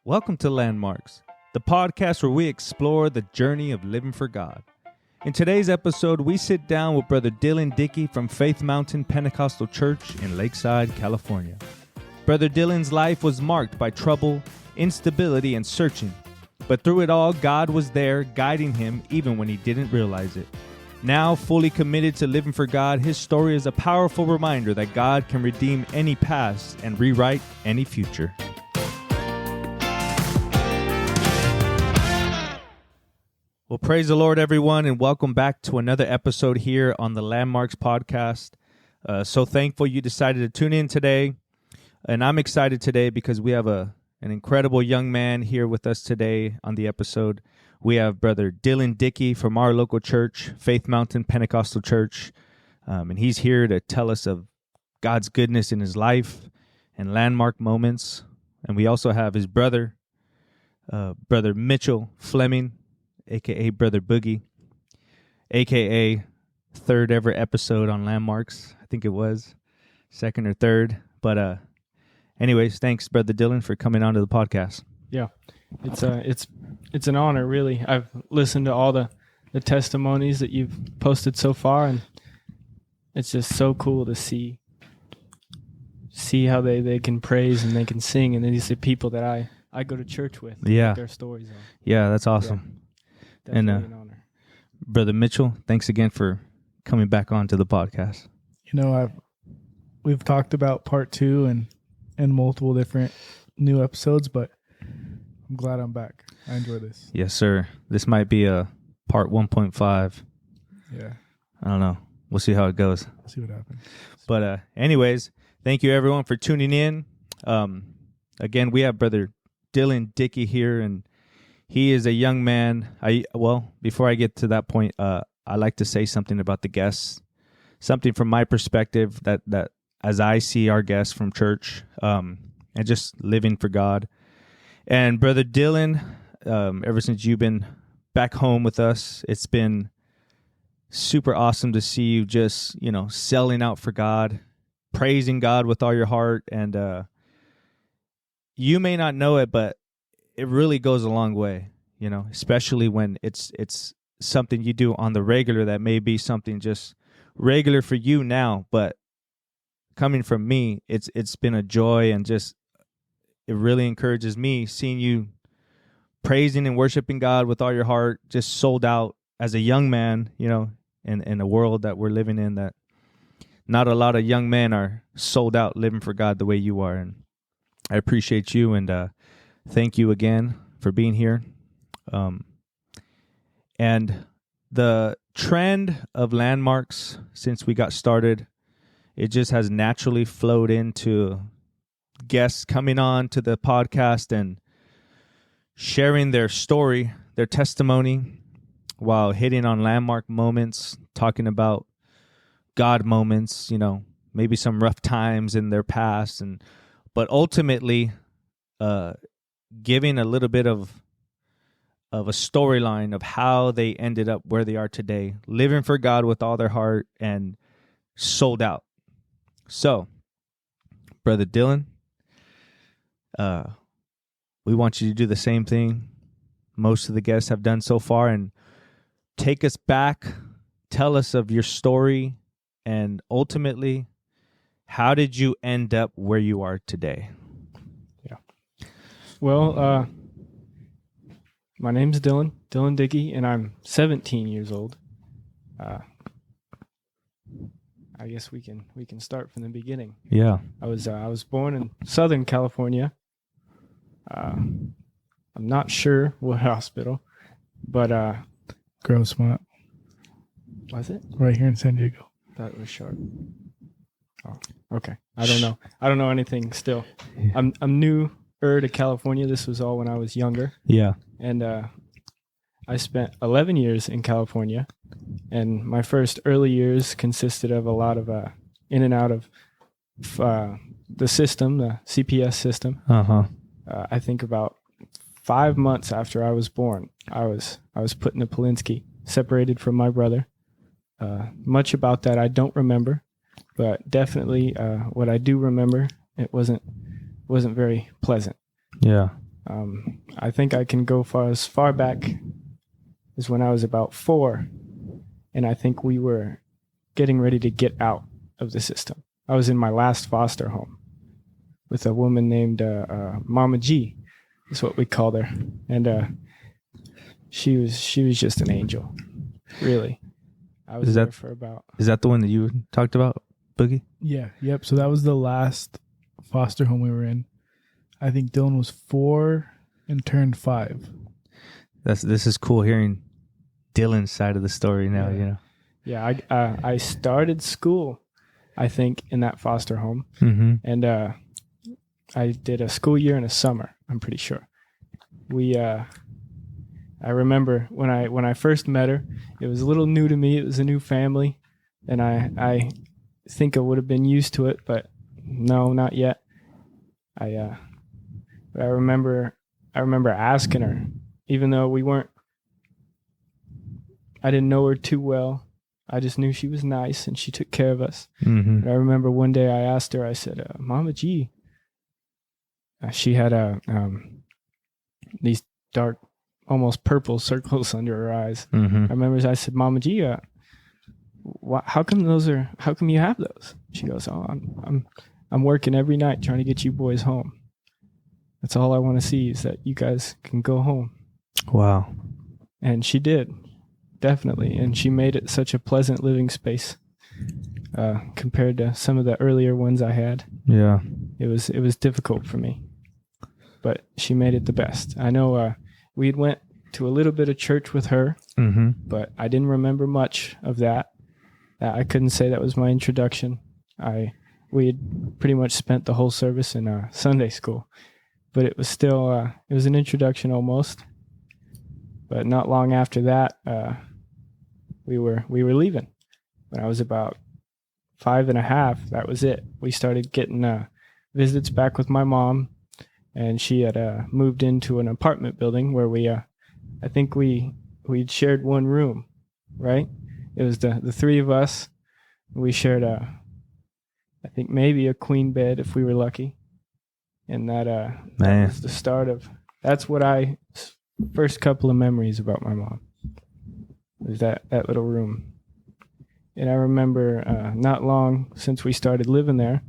Welcome to Landmarks, the podcast where we explore the journey of living for God. In today's episode, we sit down with Brother Dillan Dickey from Faith Mountain Pentecostal Church in Lakeside, California. Brother Dillan's life was marked by trouble, instability, and searching. But through it all, God was there guiding him even when he didn't realize it. Now, fully committed to living for God, his story is a powerful reminder that God can redeem any past and rewrite any future. Well, praise the Lord, everyone, and welcome back to another episode here on the Landmarks podcast. So thankful you decided to tune in today, and I'm excited today because we have an incredible young man here with us today on the episode. We have Brother Dillan Dickey from our local church, Faith Mountain Pentecostal Church, and he's here to tell us of God's goodness in his life and landmark moments. And we also have his brother, Brother Mitchell Fleming, a.k.a. Brother Boogie, a.k.a. third ever episode on Landmarks. I think it was second or third. But anyways, thanks, Brother Dillan, for coming onto the podcast. Yeah, it's an honor, really. I've listened to all the testimonies that you've posted so far, and it's just so cool to see how they can praise and they can sing, and these are people that I go to church with. Yeah, their stories on. Yeah, that's awesome. Yeah. Definitely an honor. Brother Mitchell, thanks again for coming back on to the podcast. You know, we've talked about part 2 and multiple different new episodes, but I'm glad I'm back. I enjoy this. Yes, sir. This might be a part 1.5. Yeah. I don't know. We'll see how it goes. We'll see what happens. But anyways, thank you everyone for tuning in. Again, we have Brother Dillan Dickey here, and he is a young man. Before I get to that point, I like to say something about the guests, something from my perspective that as I see our guests from church, and just living for God. And Brother Dillan, ever since you've been back home with us, it's been super awesome to see you just, selling out for God, praising God with all your heart. And you may not know it, but it really goes a long way, especially when it's something you do on the regular that may be something just regular for you now, but coming from me, it's been a joy, and just it really encourages me seeing you praising and worshiping God with all your heart, just sold out as a young man, in a world that we're living in, that not a lot of young men are sold out living for God the way you are. And I appreciate you, and thank you again for being here. And the trend of Landmarks since we got started, it just has naturally flowed into guests coming on to the podcast and sharing their story, their testimony, while hitting on landmark moments, talking about God moments, maybe some rough times in their past, but ultimately giving a little bit of a storyline of how they ended up where they are today, living for God with all their heart and sold out. So, Brother Dillan, we want you to do the same thing most of the guests have done so far, and take us back, tell us of your story, and ultimately, how did you end up where you are today? Yeah. Well, my name's Dillan Dickey, and I'm 17 years old. I guess we can start from the beginning. Yeah. I was born in Southern California. I'm not sure what hospital, but Grossmont. Was it? Right here in San Diego. That was sharp. Oh, okay. I don't know anything still. Yeah. I'm newer to California. This was all when I was younger. Yeah. And I spent 11 years in California, and my first early years consisted of a lot of in and out of the system, the CPS system. I think about 5 months after I was born, I was put in a Polinsky, separated from my brother. Much about that I don't remember, but definitely what I do remember, it wasn't very pleasant. Yeah. I think I can go as far back as when I was about 4, and I think we were getting ready to get out of the system. I was in my last foster home with a woman named Mama G, is what we called her, and she was just an angel, really. I was there for about. Is that the one that you talked about, Boogie? Yeah. Yep. So that was the last foster home we were in. I think Dylan was 4 and turned 5. This is cool hearing Dylan's side of the story now. Yeah. You know. Yeah, I started school, I think, in that foster home, and I did a school year and a summer. I'm pretty sure. I remember when I first met her, it was a little new to me. It was a new family, and I think I would have been used to it, but no, not yet. I remember asking her, even though I didn't know her too well. I just knew she was nice and she took care of us. And I remember one day I asked her, I said, Mama G, she had these dark, almost purple circles under her eyes. I remember I said, Mama G, how come you have those? She goes, oh, I'm working every night trying to get you boys home. That's all I want to see is that you guys can go home. Wow. And she did, definitely. And she made it such a pleasant living space compared to some of the earlier ones I had. Yeah. It was difficult for me, but she made it the best. I know we went to a little bit of church with her, but I didn't remember much of that. I couldn't say that was my introduction. We had pretty much spent the whole service in Sunday school, but it was still it was an introduction almost. But not long after that, we were leaving. When I was about 5.5, that was it. We started getting visits back with my mom, and she had moved into an apartment building where I think we'd shared one room, right? It was the 3 of us. We shared I think maybe a queen bed if we were lucky, and that was the start of. That's what first couple of memories about my mom was that little room. And I remember not long since we started living there,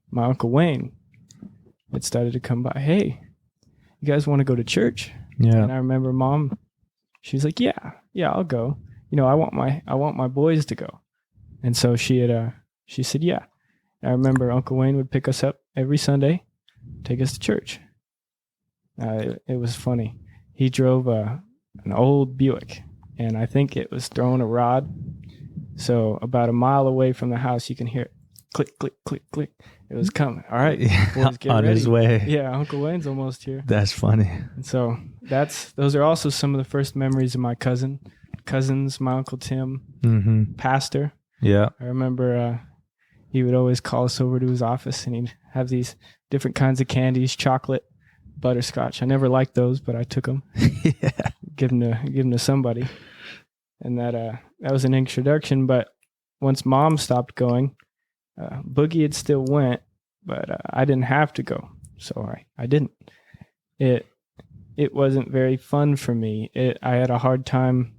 my Uncle Wayne had started to come by. Hey, you guys want to go to church? Yeah. And I remember Mom, she's like, yeah, I'll go. I want my boys to go. And so she said, yeah. And I remember Uncle Wayne would pick us up every Sunday, take us to church. It was funny. He drove an old Buick, and I think it was throwing a rod. So about a mile away from the house, you can hear it click, click, click, click. It was coming. All right, boys, get on ready. His way. Yeah, Uncle Wayne's almost here. That's funny. And so those are also some of the first memories of my cousins, my Uncle Tim, pastor. Yeah. I remember he would always call us over to his office, and he'd have these different kinds of candies, chocolate, butterscotch. I never liked those, but I took them. Yeah. Give them to somebody. And that was an introduction. But once Mom stopped going, Boogie had still went, but I didn't have to go, so I didn't. It wasn't very fun for me. I had a hard time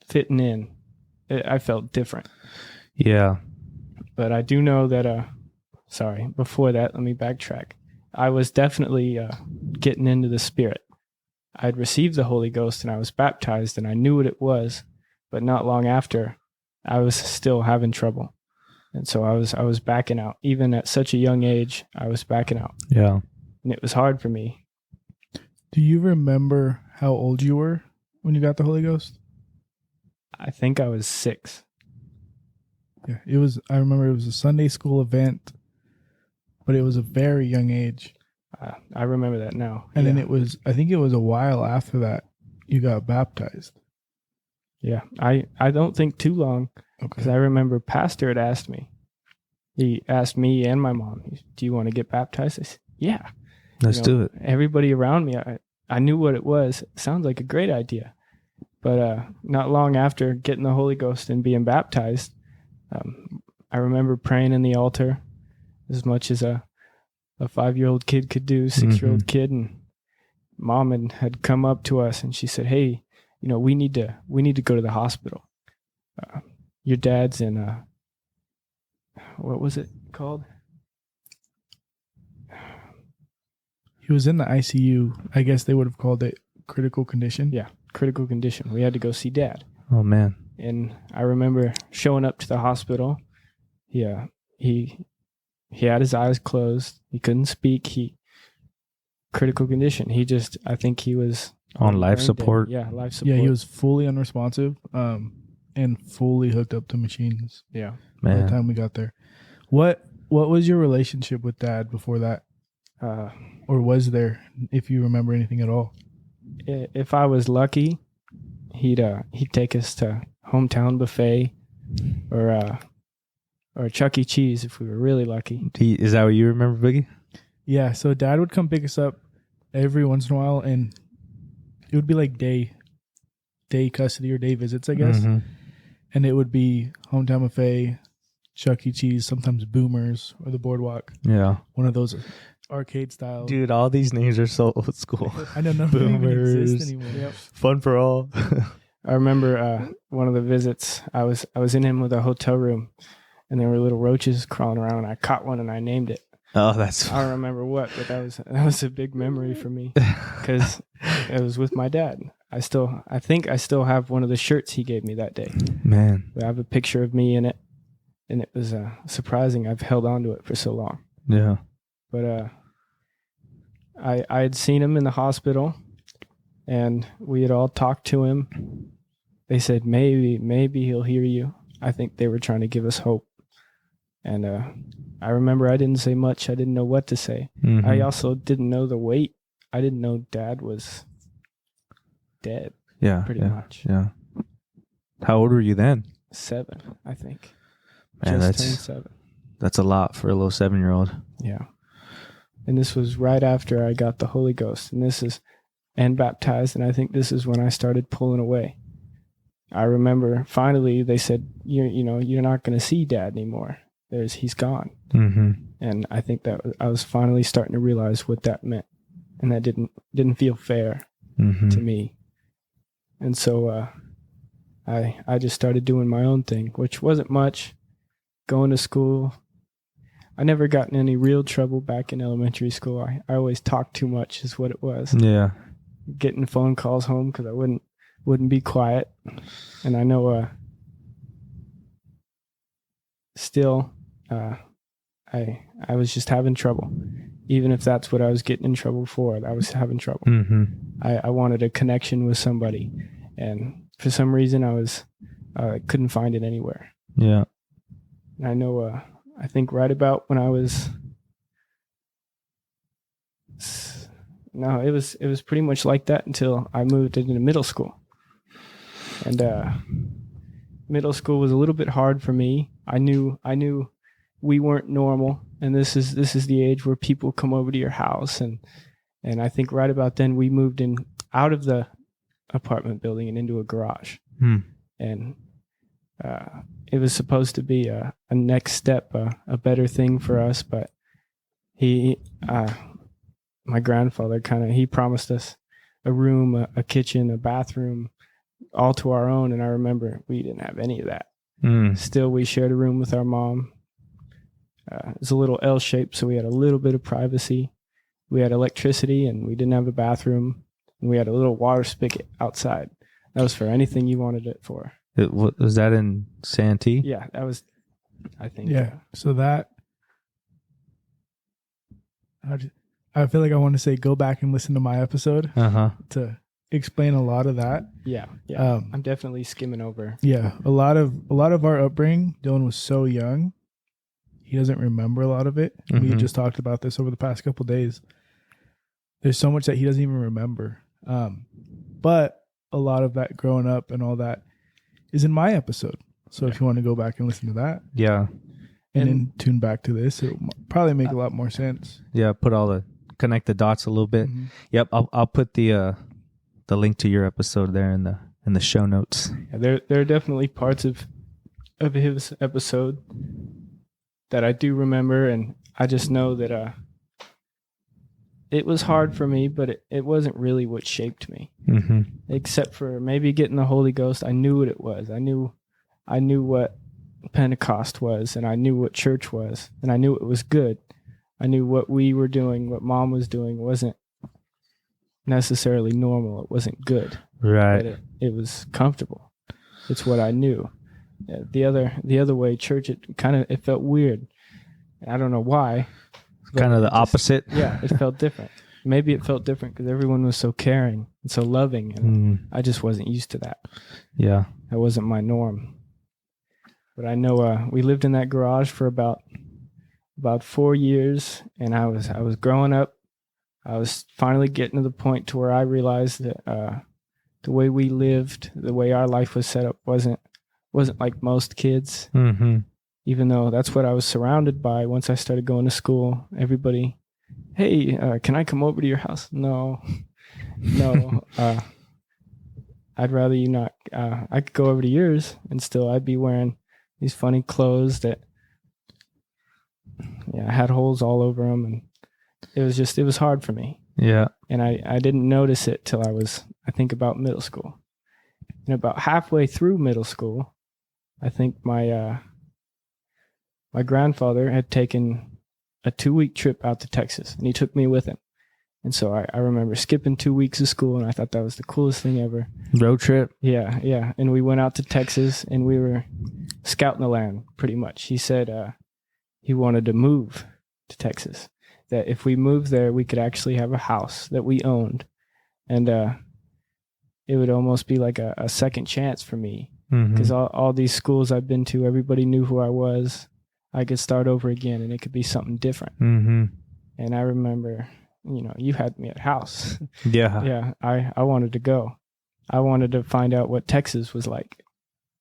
fitting in. I felt different. Yeah. But I do know that. Before that, let me backtrack. I was definitely getting into the Spirit. I'd received the Holy Ghost and I was baptized and I knew what it was, but not long after, I was still having trouble. And so I was backing out. Even at such a young age, I was backing out. Yeah. And it was hard for me. Do you remember how old you were when you got the Holy Ghost? I think I was 6. Yeah, I remember it was a Sunday school event, but it was a very young age. I remember that now. And then I think it was a while after that you got baptized. Yeah, I don't think too long, because I remember Pastor had asked me. He asked me and my mom, do you want to get baptized? I said, yeah. Let's do it. Everybody around me, I knew what it was. It sounds like a great idea. But not long after getting the Holy Ghost and being baptized, I remember praying in the altar as much as a 5-year-old kid could do, 6-year-old kid. And mom had come up to us and she said, "Hey, we need to go to the hospital. Your dad's in what was it called?" He was in the ICU. I guess they would have called it critical condition. Yeah, critical condition. We had to go see Dad. Oh man. And I remember showing up to the hospital. Yeah, he had his eyes closed. He couldn't speak. Critical condition. I think he was On life support. Yeah, life support. Yeah, he was fully unresponsive, and fully hooked up to machines. Yeah, By the Man. time we got there. What was your relationship with Dad before that, or was there, if you remember anything at all? If I was lucky, he'd take us to Hometown Buffet or Chuck E. Cheese if we were really lucky. Is that what you remember, Boogie? Yeah, so Dad would come pick us up every once in a while, and it would be like day custody or day visits, I guess. Mhm. And it would be Hometown Buffet, Chuck E. Cheese, sometimes Boomers or the Boardwalk, Yeah. one of those arcade style. Dude, all these names are so old school. I know none of them even Boomers. exist anymore. Yep. Fun for all. I remember one of the visits. I was in him with a hotel room, and there were little roaches crawling around. And I caught one and I named it. Oh, that's I don't remember what, but that was a big memory for me because it was with my dad. I think I still have one of the shirts he gave me that day. man. I have a picture of me in it, and it was surprising. I've held on to it for so long. Yeah. But I had seen him in the hospital, and we had all talked to him. They said maybe he'll hear you. I think they were trying to give us hope. And I remember I didn't say much. I didn't know what to say. Mhm. I also didn't know the weight. I didn't know Dad was dead. Yeah. pretty yeah, much. Yeah. How old were you then? 7, I think. Man, Just turned 7. that's a lot for a little 7-year-old. Yeah. And this was right after I got the Holy Ghost, and baptized, and I think this is when I started pulling away. I remember finally they said, you're not going to see Dad anymore. He's gone. Mm-hmm. And I think that I was finally starting to realize what that meant, and that didn't feel fair Mm-hmm. to me. And so I just started doing my own thing, which wasn't much. Going to school. I never got in any real trouble back in elementary school. I always talked too much is what it was. Yeah. Getting phone calls home because I wouldn't be quiet. And I know still I was just having trouble. Even if that's what I was getting in trouble for, I was having trouble. Mm-hmm. I wanted a connection with somebody, and for some reason I couldn't find it anywhere. Yeah. And I know I think right about when I was it was pretty much like that until I moved into middle school. And middle school was a little bit hard for me. I knew we weren't normal, and this is the age where people come over to your house, and I think right about then we moved in out of the apartment building and into a garage. And it was supposed to be a next step, a better thing for us, but my grandfather he promised us a room, a kitchen, a bathroom, all to our own, and I remember we didn't have any of that. Still, we shared a room with our mom. It was a little L-shaped, so we had a little bit of privacy. We had electricity, and we didn't have a bathroom. And we had a little water spigot outside. That was for anything you wanted it for. Was that in Santee? Yeah, that was, I think. Yeah. So that, I feel like I want to say go back and listen to my episode Uh-huh. to explain a lot of that. Yeah. I'm definitely skimming over. Yeah, a lot of our upbringing, Dylan was so young, he doesn't remember a lot of it. We Mhm. just talked about this over the past couple of days. There's so much that he doesn't even remember. But a lot of that growing up and all that is in my episode. So if you want to go back and listen to that Yeah. and then tune back to this, it'll probably make a lot more sense. Yeah. Connect the dots a little bit. Mhm. Yep. I'll put the link to your episode there in the show notes. Yeah, there are definitely parts of his episode that I do remember, and I just know that it was hard for me, but it wasn't really what shaped me. Mm-hmm. Except for maybe getting the Holy Ghost. I knew what it was. I knew what Pentecost was, and I knew what church was, and I knew it was good. I knew what we were doing, what Mom was doing wasn't necessarily normal. It wasn't good. Right. But it was comfortable. It's what I knew. The other way, church, it felt weird. I don't know why. Kind of the opposite. Yeah, it felt different. Maybe it felt different because everyone was so caring and so loving, and I just wasn't used to that. Yeah. That wasn't my norm. But I know we lived in that garage for about 4 years, and I was growing up. I was finally getting to the point to where I realized that the way we lived, the way our life was set up, wasn't like most kids. Mm-hmm. Even though that's what I was surrounded by. Once I started going to school, everybody, hey, can I come over to your house? No. I'd rather you not. I could go over to yours, and still I'd be wearing these funny clothes that, I had holes all over them, and it was hard for me. Yeah. And I didn't notice it till I was, I think, about middle school. And about halfway through middle school, I think my grandfather had taken a 2-week trip out to Texas, and he took me with him. And so I remember skipping 2 weeks of school, and I thought that was the coolest thing ever. Road trip? Yeah. And we went out to Texas, and we were scouting the land, pretty much. He said he wanted to move to Texas, that if we moved there, we could actually have a house that we owned. And it would almost be like a second chance for me, because all these schools I've been to, everybody knew who I was. I could start over again, and it could be something different. Mm-hmm. And I remember, you had me at house. Yeah. Yeah. I wanted to go. I wanted to find out what Texas was like,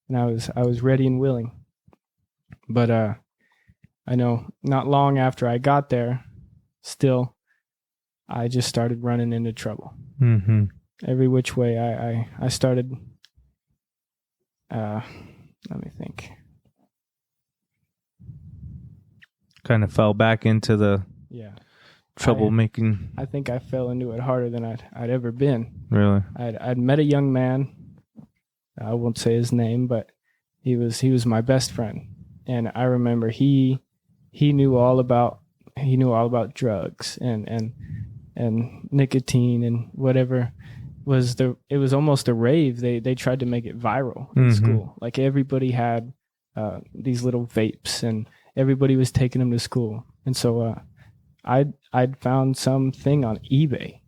and I was ready and willing. But I know not long after I got there, still, I just started running into trouble. Mm-hmm. Every which way I started. Let me think. Kind of fell back into the troublemaking. I think I fell into it harder than I'd ever been. Really? I'd met a young man. I won't say his name, but he was my best friend, and I remember he knew all about drugs and nicotine and whatever it was almost a rave. They tried to make it viral in school. Like everybody had these little vapes, and everybody was taking them to school. And so I'd found something on eBay,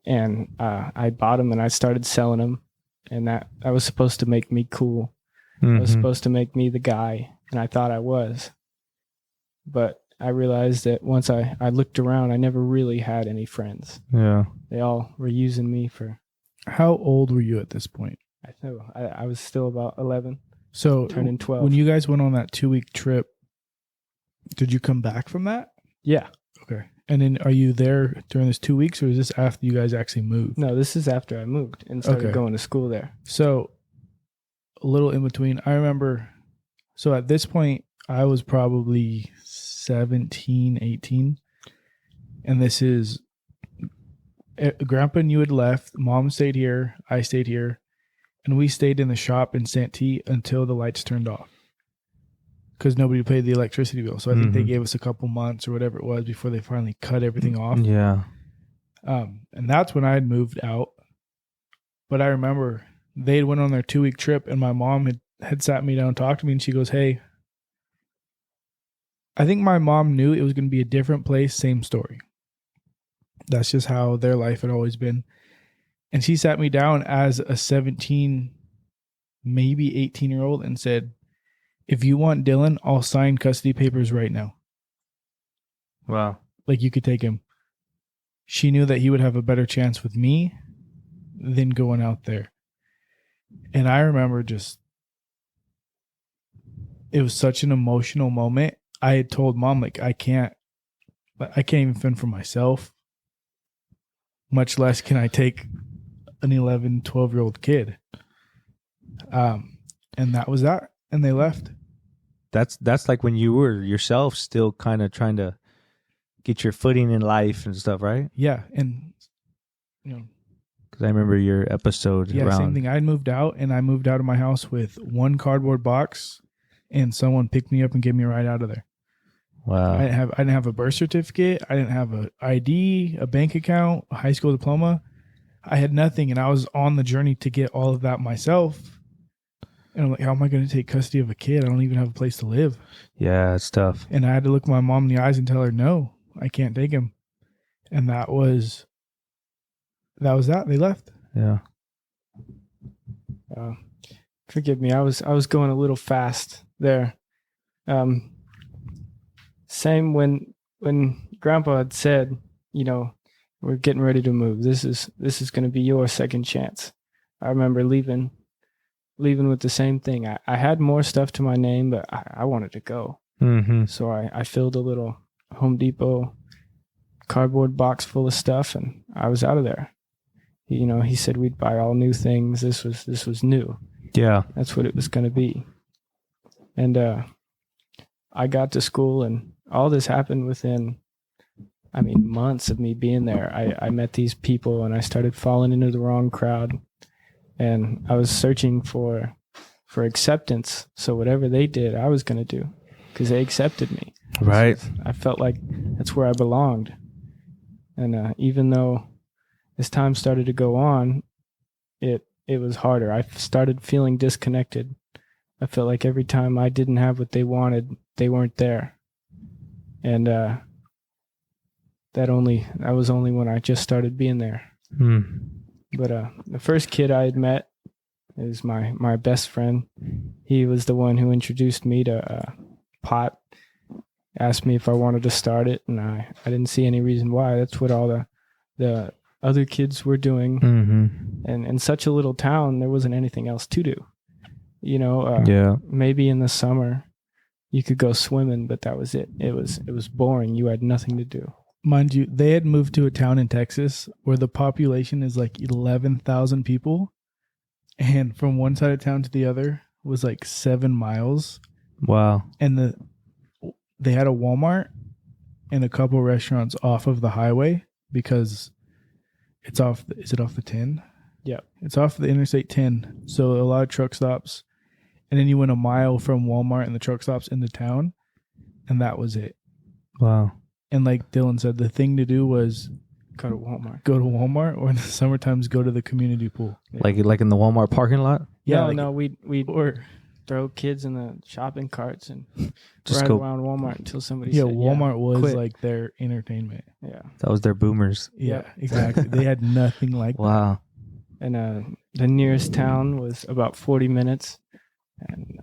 and I bought them, and I started selling them, and that was supposed to make me cool. It was supposed to make me the guy, and I thought I was. But I realized that once I looked around, I never really had any friends. Yeah. They all were using me for... How old were you at this point? I was still about 11. So turning 12. When you guys went on that 2-week trip, did you come back from that? Yeah. Okay. And then are you there during this 2 weeks, or is this after you guys actually moved? No, this is after I moved and started going to school there. So a little in between, I remember, so at this point, I was probably 17, 18. And this is, Grandpa and you had left. Mom stayed here. I stayed here. And we stayed in the shop in Santee until the lights turned off, because nobody paid the electricity bill. So I think they gave us a couple months or whatever it was before they finally cut everything off. Yeah. And that's when I had moved out. But I remember they went on their 2-week trip, and my mom had sat me down and talked to me, and she goes, hey, I think my mom knew it was going to be a different place, same story. That's just how their life had always been. And she sat me down as a 17, maybe 18-year-old and said, if you want Dillan, I'll sign custody papers right now. Wow. Like, you could take him. She knew that he would have a better chance with me than going out there. And I remember it was such an emotional moment. I had told Mom, like, I can't even fend for myself, much less can I take an 11, 12-year-old kid. And that was that. And they left. That's like when you were yourself still kind of trying to get your footing in life and stuff, right? Yeah, and you know, Because I remember your episode yeah, around. same thing. I moved out, and I moved out of my house with one cardboard box, and someone picked me up and gave me a ride out of there. Wow. I didn't have a birth certificate. I didn't have an ID, a bank account, a high school diploma. I had nothing, and I was on the journey to get all of that myself. And I'm like, how am I going to take custody of a kid? I don't even have a place to live. Yeah, it's tough. And I had to look my mom in the eyes and tell her, no, I can't take him. And that was that. They left. Yeah. Forgive me. I was going a little fast there. Same when Grandpa had said, you know, we're getting ready to move. This is going to be your second chance. I remember leaving with the same thing. I had more stuff to my name, but I wanted to go. Mm-hmm. So I filled a little Home Depot cardboard box full of stuff, and I was out of there. You know, he said we'd buy all new things. This was new. Yeah. That's what it was going to be. And I got to school, and all this happened within, months of me being there. I met these people, and I started falling into the wrong crowd. And I was searching for acceptance. So whatever they did, I was going to do, because they accepted me. Right. So I felt like that's where I belonged. And even though as time started to go on, it was harder. I started feeling disconnected. I felt like every time I didn't have what they wanted, they weren't there. And that was only when I just started being there. But the first kid I had met is my best friend. He was the one who introduced me to pot. Asked me if I wanted to start it, and I didn't see any reason why. That's what all the other kids were doing. Mm-hmm. And in such a little town, there wasn't anything else to do. You know, Yeah. maybe in the summer you could go swimming, but that was it. It was boring. You had nothing to do. Mind you, they had moved to a town in Texas where the population is like 11,000 people. And from one side of town to the other was like 7 miles. Wow. And they had a Walmart and a couple restaurants off of the highway because it's off. Is it off the 10? Yeah. It's off the Interstate 10. So a lot of truck stops. And then you went a mile from Walmart and the truck stops into town. And that was it. Wow. And like Dylan said, the thing to do was Go to Walmart. Go to Walmart, or in the summer times go to the community pool. Like in the Walmart parking lot? Yeah, No, we'd throw kids in the shopping carts and Just ride go. around Walmart until somebody Yeah, said, Walmart was quit. like their entertainment. Yeah. That was their boomers. Yeah, exactly. They had nothing like Wow. And the nearest town was about 40 minutes. And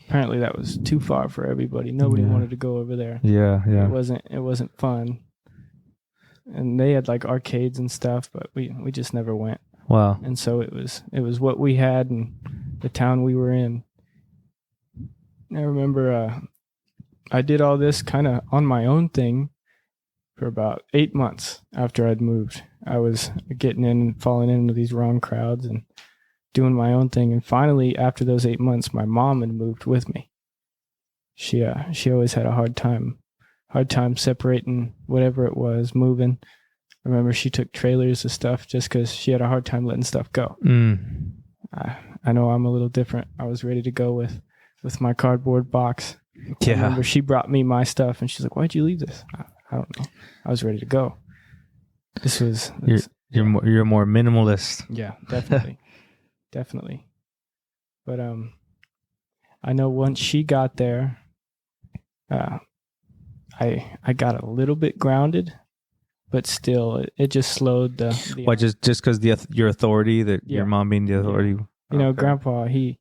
apparently that was too far for everybody. Nobody Yeah. wanted to go over there. Yeah. Yeah. It wasn't fun. And they had like arcades and stuff, but we just never went. Wow. And so it was what we had and the town we were in. I remember I did all this kind of on my own thing for about 8 months after I'd moved. I was getting in and falling into these wrong crowds and doing my own thing. And finally, after those 8 months, my mom had moved with me. She always had a hard time separating whatever it was, moving. I remember she took trailers of stuff just because she had a hard time letting stuff go. I know I'm a little different. I was ready to go with my cardboard box. I remember she brought me my stuff and she's like, "Why'd you leave this?" I don't know. I was ready to go. You're more minimalist. Yeah, definitely. Definitely. But I know once she got there, I got a little bit grounded, but still it just slowed the Why, just because your authority, that Yeah. your mom being the authority? You know, Okay. Grandpa, he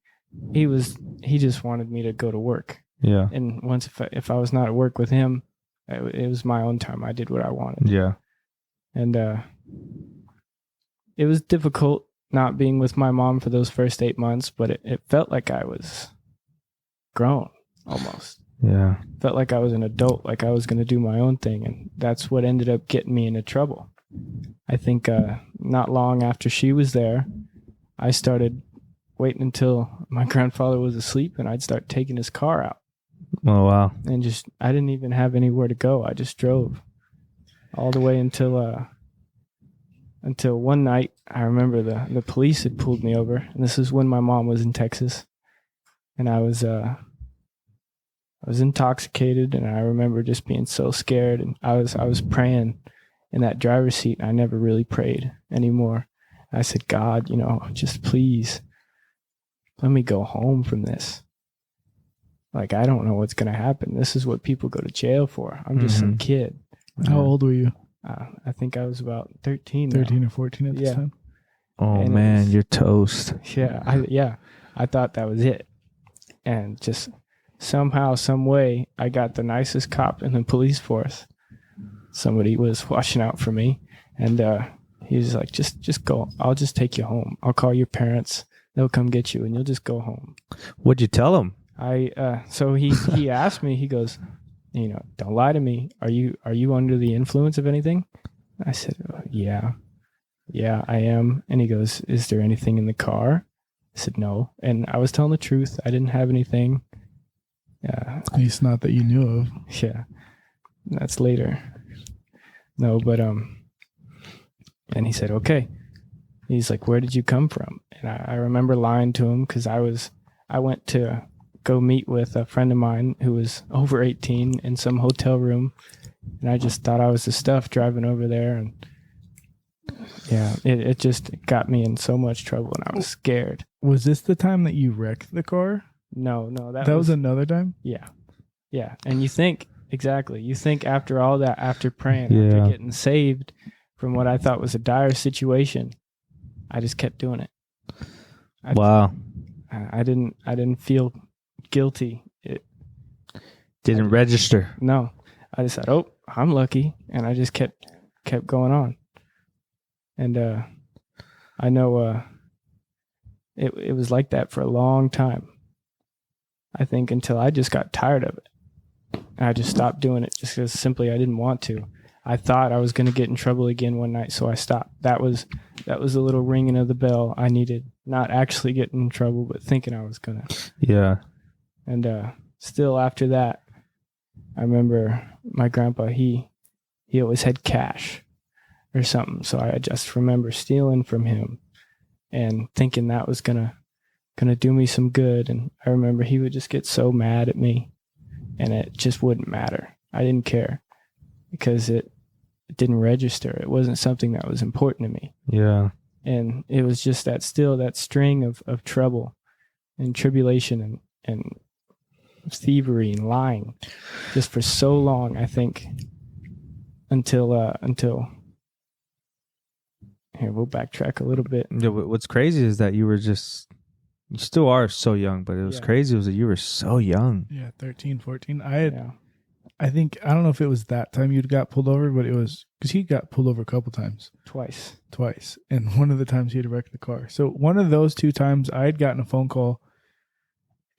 just wanted me to go to work. Yeah. And once if I was not at work with him, it was my own time. I did what I wanted. Yeah. And it was difficult not being with my mom for those first 8 months, but it felt like I was grown almost. Yeah. Felt like I was an adult, like I was going to do my own thing. And that's what ended up getting me into trouble. I think not long after she was there, I started waiting until my grandfather was asleep and I'd start taking his car out. Oh, wow. And I didn't even have anywhere to go. I just drove. all the way until one night. I remember the police had pulled me over, and this is when my mom was in Texas, and I was intoxicated, and I remember just being so scared, and I was praying in that driver's seat. I never really prayed anymore. I said, God, just please let me go home from this. Like, I don't know what's going to happen. This is what people go to jail for. I'm just some kid. How old were you? I think I was about 13. 13 or 14 at the time? Oh, And man, you're toast. Yeah. I thought that was it. And just somehow, some way, I got the nicest cop in the police force. Somebody was watching out for me. And he was like, just go. I'll just take you home. I'll call your parents. They'll come get you, and you'll just go home. What'd you tell him? So he asked me, he goes, don't lie to me. Are you under the influence of anything? I said, yeah, I am. And he goes, is there anything in the car? I said, no. And I was telling the truth. I didn't have anything. At least not that you knew of. Yeah, that's later. No, but, and he said, okay. He's like, where did you come from? And I remember lying to him because I went to go meet with a friend of mine who was over 18 in some hotel room. And I just thought I was the stuff driving over there. And yeah, it just got me in so much trouble, and I was scared. Was this the time that you wrecked the car? No, that was another time? Yeah. And you think after all that, after praying, after getting saved from what I thought was a dire situation, I just kept doing it. Wow. I didn't feel guilty. It didn't register. No. I just said, oh, I'm lucky. And I just kept going on. And I know it was like that for a long time. I think until I just got tired of it. And I just stopped doing it just because simply I didn't want to. I thought I was going to get in trouble again one night, so I stopped. That was a little ringing of the bell I needed. Not actually getting in trouble, but thinking I was going to. Yeah. And still after that, I remember my grandpa, he always had cash or something. So I just remember stealing from him and thinking that was gonna do me some good. And I remember he would just get so mad at me, and it just wouldn't matter. I didn't care because it didn't register. It wasn't something that was important to me. Yeah. And it was just that string of trouble and tribulation and thievery and lying just for so long, I think, until here, we'll backtrack a little bit. Yeah, what's crazy is that you still are so young, but it was crazy was that you were so young. Yeah, 13, 14. I think, I don't know if it was that time you got pulled over, but it was because he got pulled over a couple times. Twice. And one of the times he had wrecked the car. So one of those two times I had gotten a phone call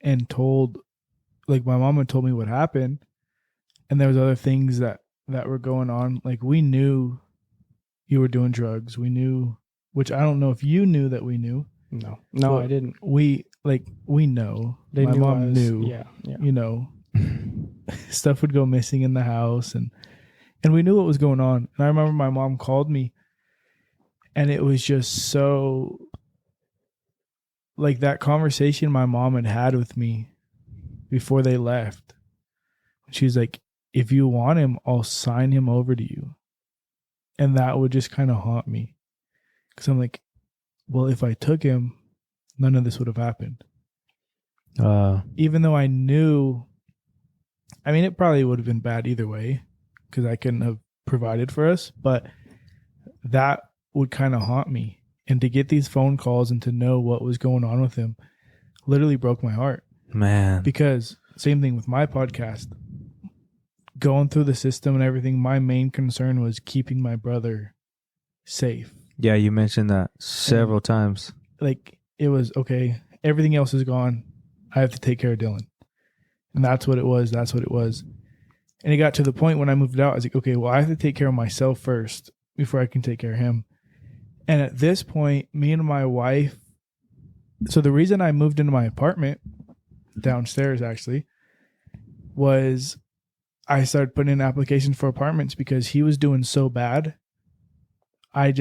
and told, like, my mom had told me what happened, and there was other things that were going on. Like, we knew you were doing drugs. We knew, which I don't know if you knew that we knew. No, I didn't. We know. My mom knew. Yeah. Stuff would go missing in the house, and we knew what was going on. And I remember my mom called me, and it was just so, like, that conversation my mom had with me before they left. She was like, if you want him, I'll sign him over to you. And that would just kind of haunt me. Because I'm like, well, if I took him, none of this would have happened. Even though I knew, I mean, it probably would have been bad either way because I couldn't have provided for us. But that would kind of haunt me. And to get these phone calls and to know what was going on with him literally broke my heart. Man. Because same thing with my podcast. Going through the system and everything, my main concern was keeping my brother safe. Yeah, you mentioned that several times. Like, it was, okay, everything else is gone. I have to take care of Dylan. And that's what it was. And it got to the point when I moved out, I was like, okay, well, I have to take care of myself first before I can take care of him. And at this point, me and my wife, so the reason I moved into my apartment downstairs actually was I started putting in applications for apartments because he was doing so bad. I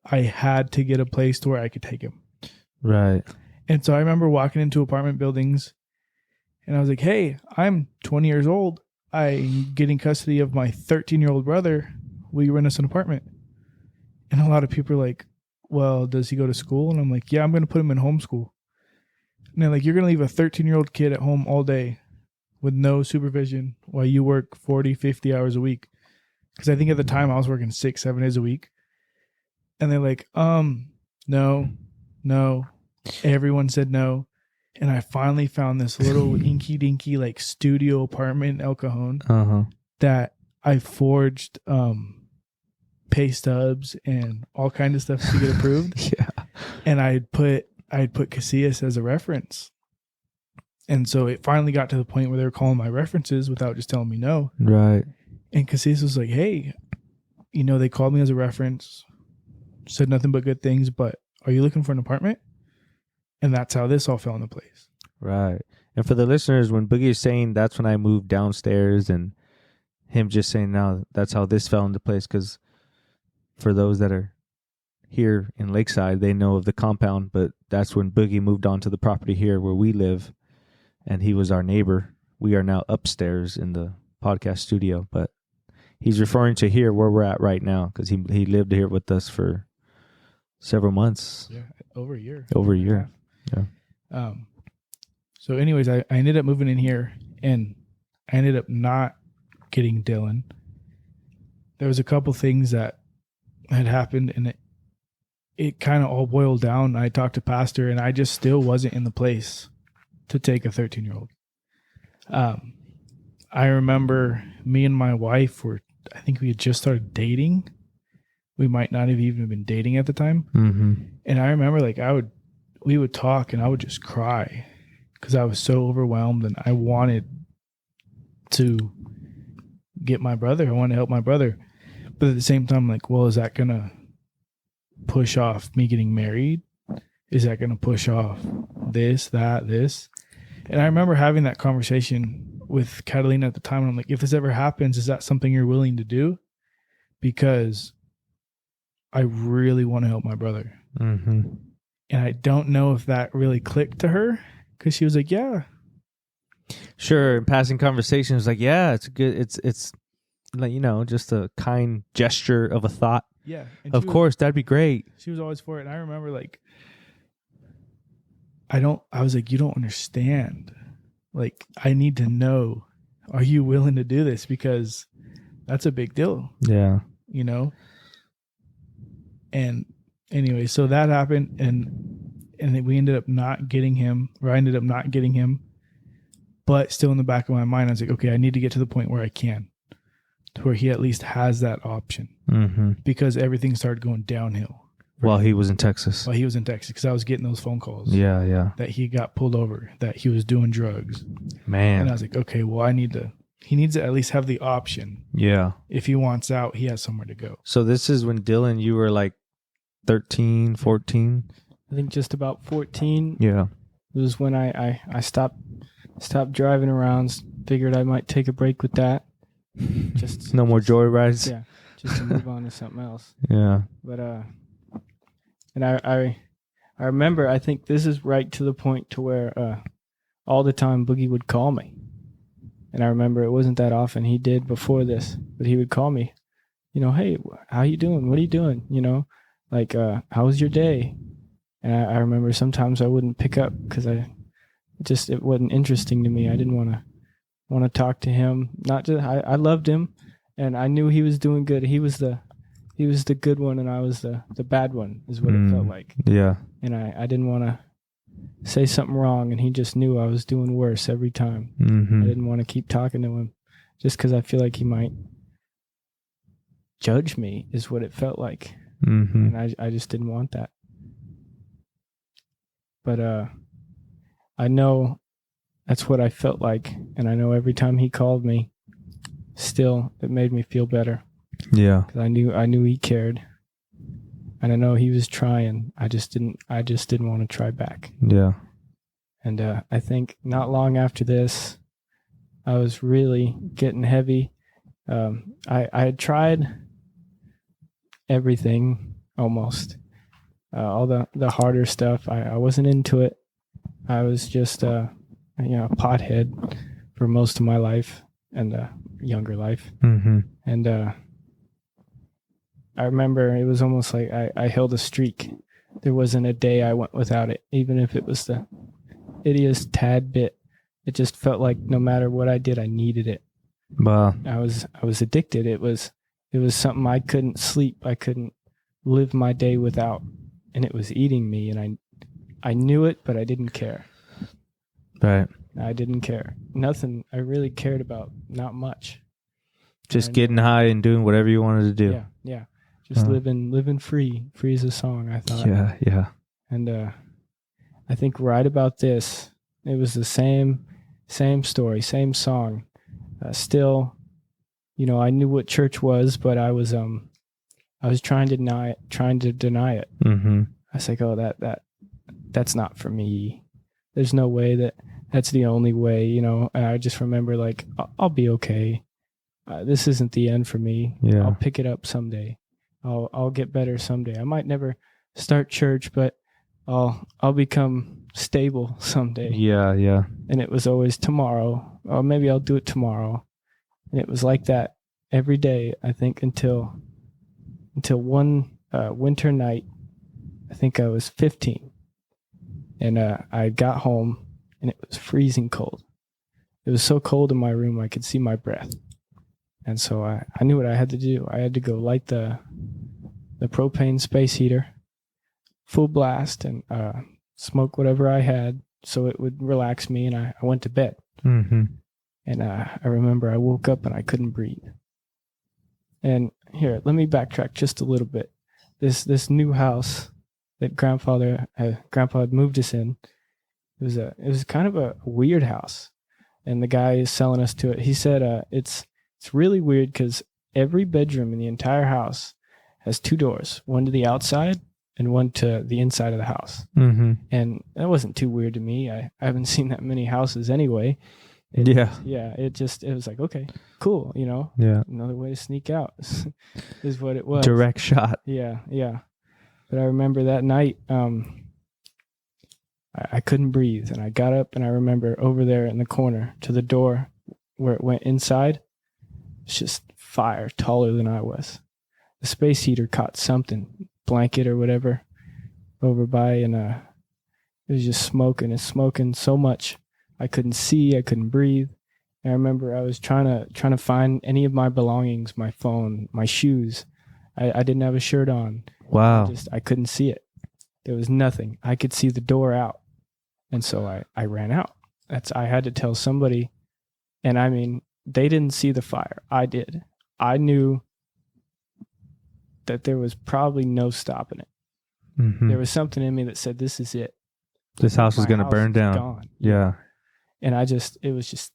had to get a place to where I could take him. Right. And so I remember walking into apartment buildings and I was like, hey, I'm 20 years old. I'm getting custody of my 13-year-old brother. Will you rent us an apartment? And a lot of people are like, well, does he go to school? And I'm like, yeah, I'm going to put him in homeschool. And they're like, you're going to leave a 13-year-old kid at home all day with no supervision while you work 40, 50 hours a week. Because I think at the time I was working 6-7 days a week. And they're like, no. Everyone said no. And I finally found this little inky dinky like studio apartment in El Cajon that I forged pay stubs and all kinds of stuff to get approved. Yeah. And I'd put Casillas as a reference. And so it finally got to the point where they were calling my references without just telling me no. Right. And Casillas was like, hey, they called me as a reference, said nothing but good things, but are you looking for an apartment? And that's how this all fell into place. Right. And for the listeners, when Boogie is saying that's when I moved downstairs, and him just saying now that's how this fell into place, because for those that are here in Lakeside, they know of the compound, but that's when Boogie moved onto the property here where we live, and he was our neighbor. We are now upstairs in the podcast studio, but he's referring to here where we're at right now because he lived here with us for several months. Yeah, over a year. Yeah. So anyways, I ended up moving in here, and I ended up not getting Dillan. There was a couple things that had happened, and it kind of all boiled down. I talked to pastor, and I just still wasn't in the place to take a 13-year-old. I remember me and my wife I think we had just started dating. We might not have even been dating at the time. Mm-hmm. And I remember we would talk and I would just cry because I was so overwhelmed and I wanted to get my brother. I wanted to help my brother. But at the same time, like, well, is that going to push off me getting married? Is that going to push off this? And I remember having that conversation with Catalina at the time. And I'm like, if this ever happens, is that something you're willing to do? Because I really want to help my brother. Mm-hmm. And I don't know if that really clicked to her because she was like, yeah. Sure. In passing conversations, like, yeah, it's good. It's like, just a kind gesture of a thought. Yeah. Of course, that'd be great. She was always for it. And I remember I was like, you don't understand. Like, I need to know, are you willing to do this? Because that's a big deal. Yeah. And anyway, so that happened, and then we ended up not getting him, or I ended up not getting him. But still in the back of my mind, I was like, okay, I need to get to the point where I can, to where he at least has that option. Mm-hmm. Because everything started going downhill. While he was in Texas. Because I was getting those phone calls. Yeah. That he got pulled over, that he was doing drugs. Man. And I was like, okay, well, he needs to at least have the option. Yeah. If he wants out, he has somewhere to go. So this is when Dillan, you were like 13, 14? I think just about 14. Yeah. It was when I stopped driving around, figured I might take a break with that. No more joyrides? Yeah. Just to move on to something else. Yeah. But and I remember, I think this is right to the point to where all the time Boogie would call me. And I remember it wasn't that often he did before this, but he would call me, hey, how you doing? What are you doing? How was your day? And I remember sometimes I wouldn't pick up because it wasn't interesting to me. I didn't want to talk to him. Not just, I loved him and I knew he was doing good. He was the good one and I was the bad one is what it felt like. Yeah. And I didn't want to say something wrong, and he just knew I was doing worse every time. Mm-hmm. I didn't want to keep talking to him just because I feel like he might judge me is what it felt like. Mm-hmm. And I just didn't want that. But I know that's what I felt like, and I know every time he called me, still it made me feel better. Yeah. Because I knew he cared. And I know he was trying. I just didn't want to try back. Yeah. And I think not long after this, I was really getting heavy. I had tried everything almost. All the harder stuff. I wasn't into it. I was just a pothead for most of my life and younger life. Mm-hmm. And I remember it was almost like I held a streak. There wasn't a day I went without it, even if it was the ittiest tad bit. It just felt like no matter what I did, I needed it. Wow. I was addicted. It was something I couldn't sleep. I couldn't live my day without, and it was eating me. And I knew it, but I didn't care. Right. I didn't care. Nothing I really cared about. Not much. Just getting high and doing whatever you wanted to do. Yeah. Just living free as a song, I thought. Yeah. And I think right about this, it was the same story, same song. Still, I knew what church was, but I was trying to deny it. Mm-hmm. I was like, oh, that's not for me. There's no way that's the only way, And I just remember like, I'll be okay. This isn't the end for me. Yeah. I'll pick it up someday. I'll get better someday. I might never start church, but I'll become stable someday. Yeah. And it was always tomorrow. Or maybe I'll do it tomorrow. And it was like that every day, I think, until one winter night. I think I was 15. And I got home, and it was freezing cold. It was so cold in my room, I could see my breath. And so I knew what I had to do. I had to go light the propane space heater, full blast, and smoke whatever I had so it would relax me, and I went to bed. Mm-hmm. And I remember I woke up and I couldn't breathe. And here, let me backtrack just a little bit. This new house that Grandpa had moved us in, it was kind of a weird house. And the guy is selling us to it. He said it's really weird because every bedroom in the entire house has two doors, one to the outside and one to the inside of the house. Mm-hmm. And that wasn't too weird to me. I haven't seen that many houses anyway. Yeah. It was like, okay, cool. Yeah. Another way to sneak out is what it was. Direct shot. Yeah. But I remember that night, I couldn't breathe, and I got up, and I remember over there in the corner to the door where it went inside, it's just fire taller than I was. The space heater caught something, blanket or whatever, over by, and it was just smoking. It's smoking so much I couldn't see, I couldn't breathe. And I remember I was trying to find any of my belongings, my phone, my shoes. I didn't have a shirt on. Wow. I couldn't see it. There was nothing. I could see the door out. And so I ran out. I had to tell somebody. And I mean, they didn't see the fire. I did. I knew that there was probably no stopping it. Mm-hmm. There was something in me that said, this is it. This house is going to burn down. Gone. Yeah. And it was just,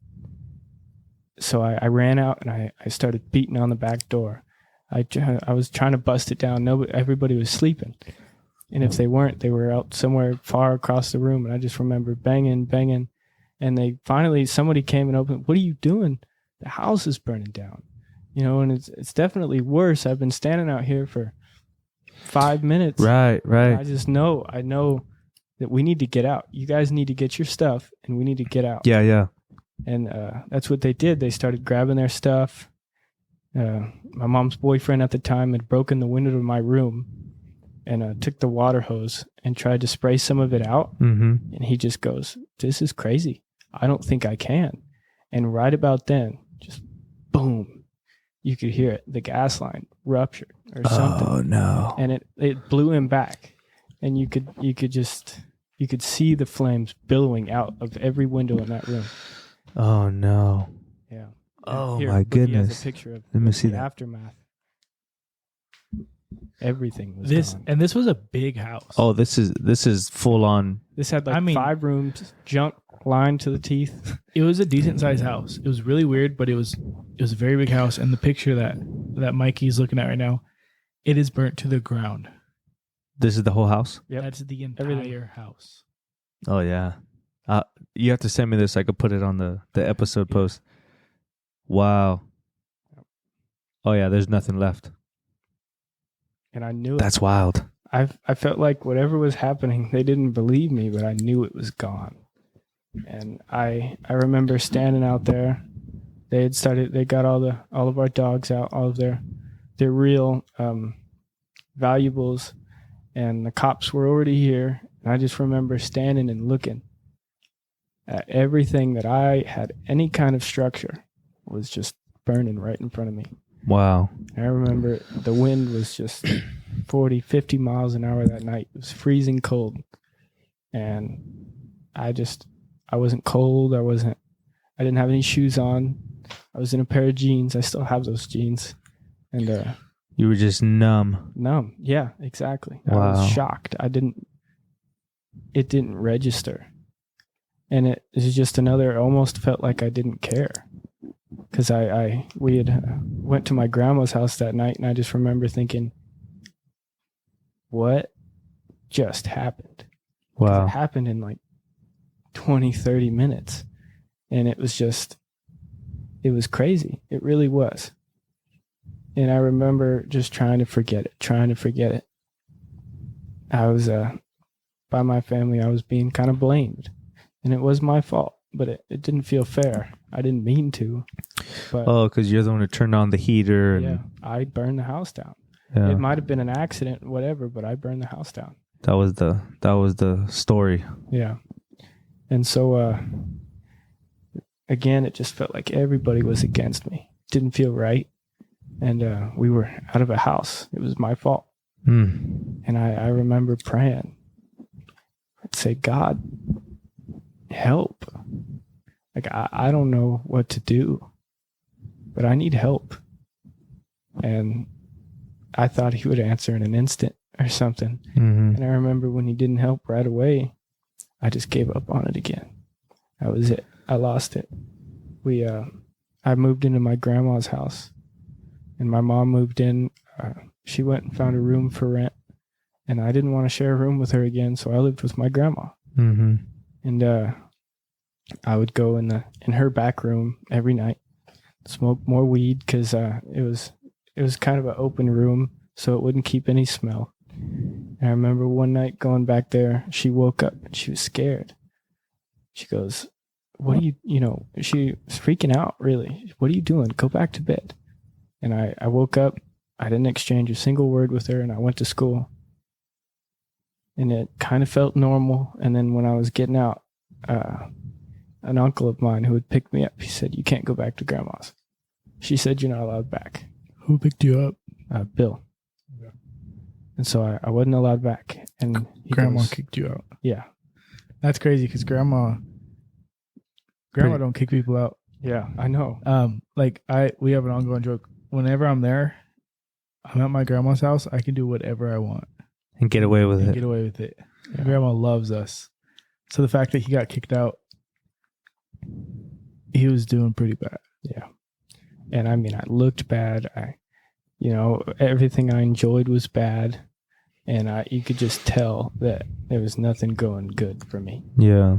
so I ran out and I started beating on the back door. I was trying to bust it down. Everybody was sleeping. And if they weren't, they were out somewhere far across the room. And I just remember banging. And somebody came and opened, what are you doing? The house is burning down. And it's definitely worse. I've been standing out here for 5 minutes. Right. I know that we need to get out. You guys need to get your stuff, and we need to get out. Yeah. And that's what they did. They started grabbing their stuff. My mom's boyfriend at the time had broken the window of my room and took the water hose and tried to spray some of it out. Mm-hmm. And he just goes, this is crazy. I don't think I can. And right about then, just boom, you could hear it. The gas line ruptured or something. Oh, no. And it blew him back. And you could see the flames billowing out of every window in that room. Oh, no. Yeah. Oh, Here, my Boogie goodness. has a picture of Let me see the that. aftermath. Everything was gone. And this was a big house. Oh, this is full on. This had 5 rooms, junk lined to the teeth. It was a decent sized house. It was really weird, but it was a very big house. And the picture that Mikey's looking at right now, it is burnt to the ground. This is the whole house? Yep. That's the entire Everything. house. Oh, yeah. You have to send me this. I could put it on the episode post. Wow. Oh yeah, there's nothing left. And I knew it. That's wild. I felt like whatever was happening, they didn't believe me, but I knew it was gone. And I remember standing out there. They got all of our dogs out, all of their real valuables, and the cops were already here. And I just remember standing and looking at everything that I had any kind of structure was just burning right in front of me. Wow. I remember the wind was just 40, 50 miles an hour that night. It was freezing cold. And I wasn't cold. I didn't have any shoes on. I was in a pair of jeans. I still have those jeans. And you were just numb. Numb. Yeah, exactly. Wow. I was shocked. It didn't register. And it was just almost felt like I didn't care. Because we had went to my grandma's house that night, and I just remember thinking, what just happened? Wow. It happened in like 20, 30 minutes. And it was crazy. It really was. And I remember just trying to forget it. I was, by my family, I was being kind of blamed. And it was my fault, but it didn't feel fair. I didn't mean to. But because you're the one who turned on the heater. And, yeah, I burned the house down. Yeah. It might have been an accident, whatever, but I burned the house down. That was the story. Yeah. And so, again, it just felt like everybody was against me. Didn't feel right. And we were out of a house. It was my fault. And I remember praying. I'd say, God, help. Like, I don't know what to do, but I need help. And I thought he would answer in an instant or something. Mm-hmm. And I remember when he didn't help right away, I just gave up on it again. That was it. I lost it. I moved into my grandma's house, and my mom moved in. She went and found a room for rent, and I didn't want to share a room with her again, so I lived with my grandma. Mm-hmm. And I would go in her back room every night, smoke more weed because it was kind of an open room, so it wouldn't keep any smell. And I remember one night going back there, she woke up and she was scared. She goes, what are you she was freaking out, really. What are you doing? Go back to bed. And I woke up. I didn't exchange a single word with her, and I went to school. And it kind of felt normal. And then when I was getting out, an uncle of mine who had picked me up, he said, you can't go back to grandma's. She said, you're not allowed back. Who picked you up? Bill. Yeah. And so I wasn't allowed back. And Grandma kicked you out. Yeah. That's crazy because grandma don't kick people out. Yeah, I know. We have an ongoing joke. Whenever I'm there, I'm at my grandma's house, I can do whatever I want. And get away with it. Get away with it. Yeah. Grandma loves us. So the fact that he got kicked out, he was doing pretty bad. Yeah. And I mean, I looked bad. Everything I enjoyed was bad. And you could just tell that there was nothing going good for me. Yeah.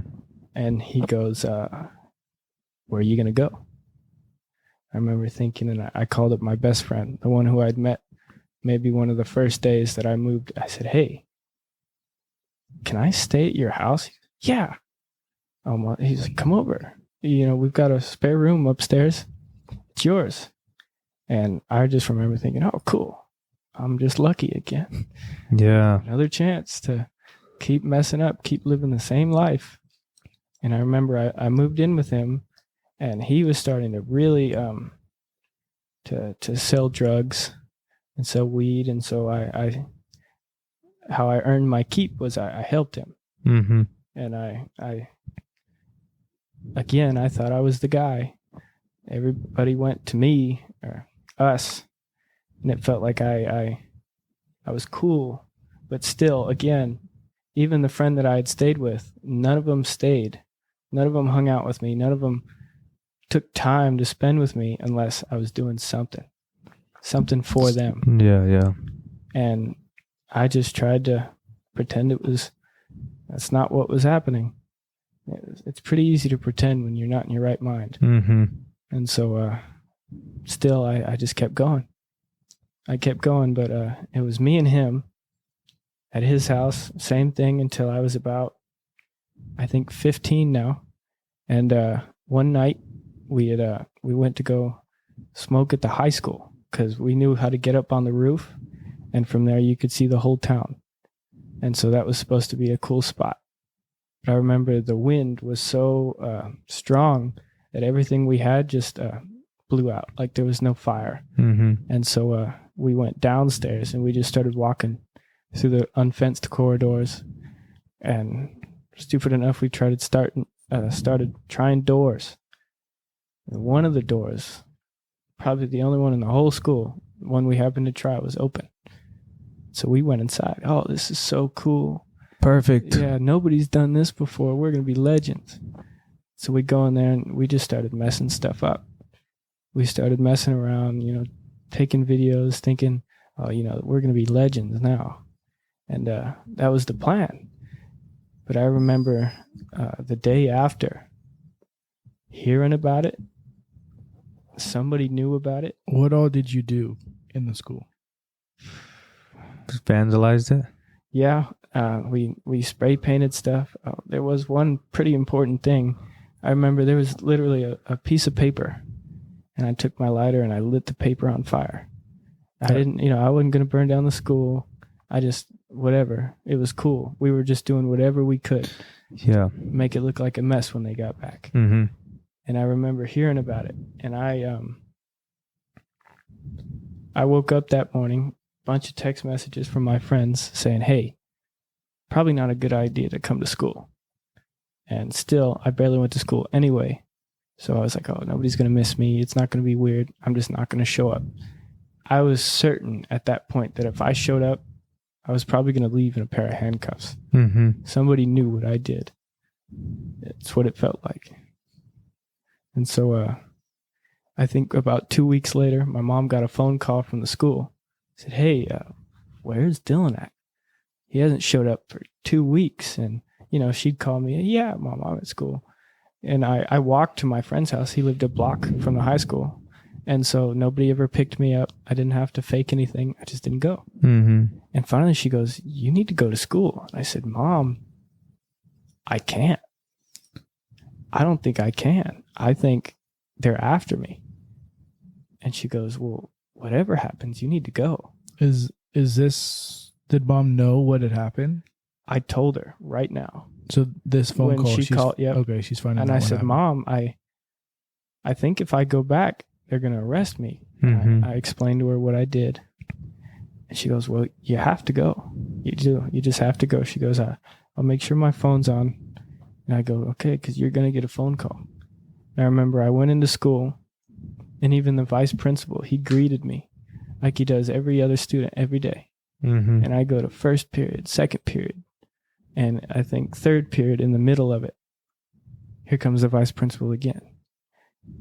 And he goes, where are you going to go? I remember thinking, and I called up my best friend, the one who I'd met maybe one of the first days that I moved. I said, hey, can I stay at your house? Yeah. He's like, come over. We've got a spare room upstairs. It's yours. And I just remember thinking, oh, cool. I'm just lucky again. Yeah. Another chance to keep messing up, keep living the same life. And I remember I moved in with him, and he was starting to really to sell drugs and sell weed. And so how I earned my keep was I helped him. Mm-hmm. And I thought I was the guy. Everybody went to me or us, and it felt like I was cool. But still, again, even the friend that I had stayed with, none of them stayed. None of them hung out with me. None of them took time to spend with me unless I was doing something for them. Yeah, yeah. And I just tried to pretend that's not what was happening. It's pretty easy to pretend when you're not in your right mind. Mm-hmm. And so still, I just kept going. I kept going, but it was me and him at his house, same thing until I was about, I think, 15 now. And one night we went to go smoke at the high school because we knew how to get up on the roof, and from there you could see the whole town. And so that was supposed to be a cool spot. But I remember the wind was so strong that everything we had just blew out, like there was no fire. And so we went downstairs and we just started walking through the unfenced corridors. And stupid enough, we started trying doors. And one of the doors, probably the only one in the whole school, one we happened to try, was open. So we went inside. Oh, this is so cool. Perfect. Yeah, nobody's done this before. We're going to be legends. So we go in there and we just started messing stuff up. We started messing around, taking videos, thinking, oh, we're going to be legends now. And that was the plan. But I remember the day after hearing about it. Somebody knew about it. What all did you do in the school? Just vandalized it? Yeah, we spray painted stuff. There was one pretty important thing. I remember there was literally a piece of paper, and I took my lighter and I lit the paper on fire. I didn't, I wasn't going to burn down the school. I just, whatever. It was cool. We were just doing whatever we could. Yeah. Make it look like a mess when they got back. Mm-hmm. And I remember hearing about it. And I woke up that morning, bunch of text messages from my friends saying, hey, probably not a good idea to come to school. And still, I barely went to school anyway. So I was like, oh, nobody's going to miss me. It's not going to be weird. I'm just not going to show up. I was certain at that point that if I showed up, I was probably going to leave in a pair of handcuffs. Mm-hmm. Somebody knew what I did. It's what it felt like. And so I think about 2 weeks later, my mom got a phone call from the school. Said, hey, where's Dillan at? He hasn't showed up for 2 weeks. And, she'd call me, yeah, Mom, I'm at school. And I walked to my friend's house. He lived a block from the high school. And so nobody ever picked me up. I didn't have to fake anything. I just didn't go. Mm-hmm. And finally she goes, you need to go to school. And I said, Mom, I can't. I don't think I can. I think they're after me. And she goes, well, whatever happens, you need to go. Did Mom know what had happened? I told her right now. So this phone when call, she called, yep. Okay, she's finding out. And I said, happened. Mom, I think if I go back, they're going to arrest me. Mm-hmm. I explained to her what I did. And she goes, well, you have to go. You do. You just have to go. She goes, I'll make sure my phone's on. And I go, okay, because you're going to get a phone call. And I remember I went into school, and even the vice principal, he greeted me like he does every other student every day. Mm-hmm. And I go to first period, second period, and I think third period in the middle of it. Here comes the vice principal again.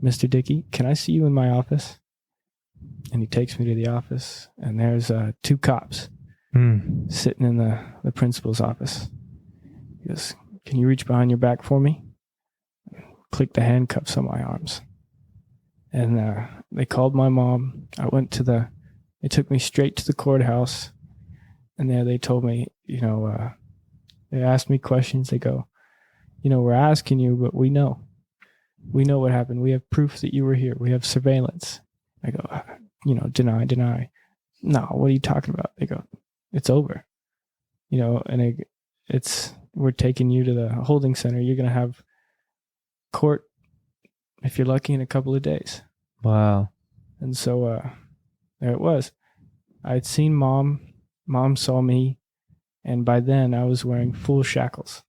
Mr. Dickey, can I see you in my office? And he takes me to the office, and there's 2 cops sitting in the principal's office. He goes, can you reach behind your back for me? Click the handcuffs on my arms. And they called my mom. They took me straight to the courthouse. And there they told me, they asked me questions. They go, we're asking you, but we know. We know what happened. We have proof that you were here. We have surveillance. I go, deny. No, what are you talking about? They go, it's over. And we're taking you to the holding center. You're going to have court, if you're lucky, in a couple of days. Wow. And so there it was. I'd seen Mom. Mom saw me. And by then I was wearing full shackles.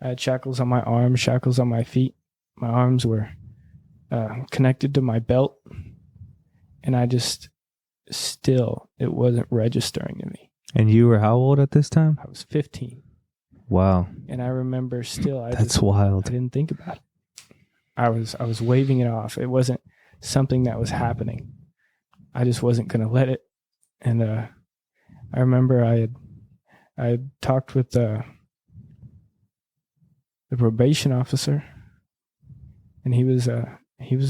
I had shackles on my arms, shackles on my feet. My arms were connected to my belt. And I just, still, it wasn't registering to me. And you were how old at this time? I was 15. Wow. And I remember still, That's wild. I didn't think about it. I was waving it off. It wasn't something that was happening. I just wasn't going to let it. And I remember I had talked with the probation officer, and he was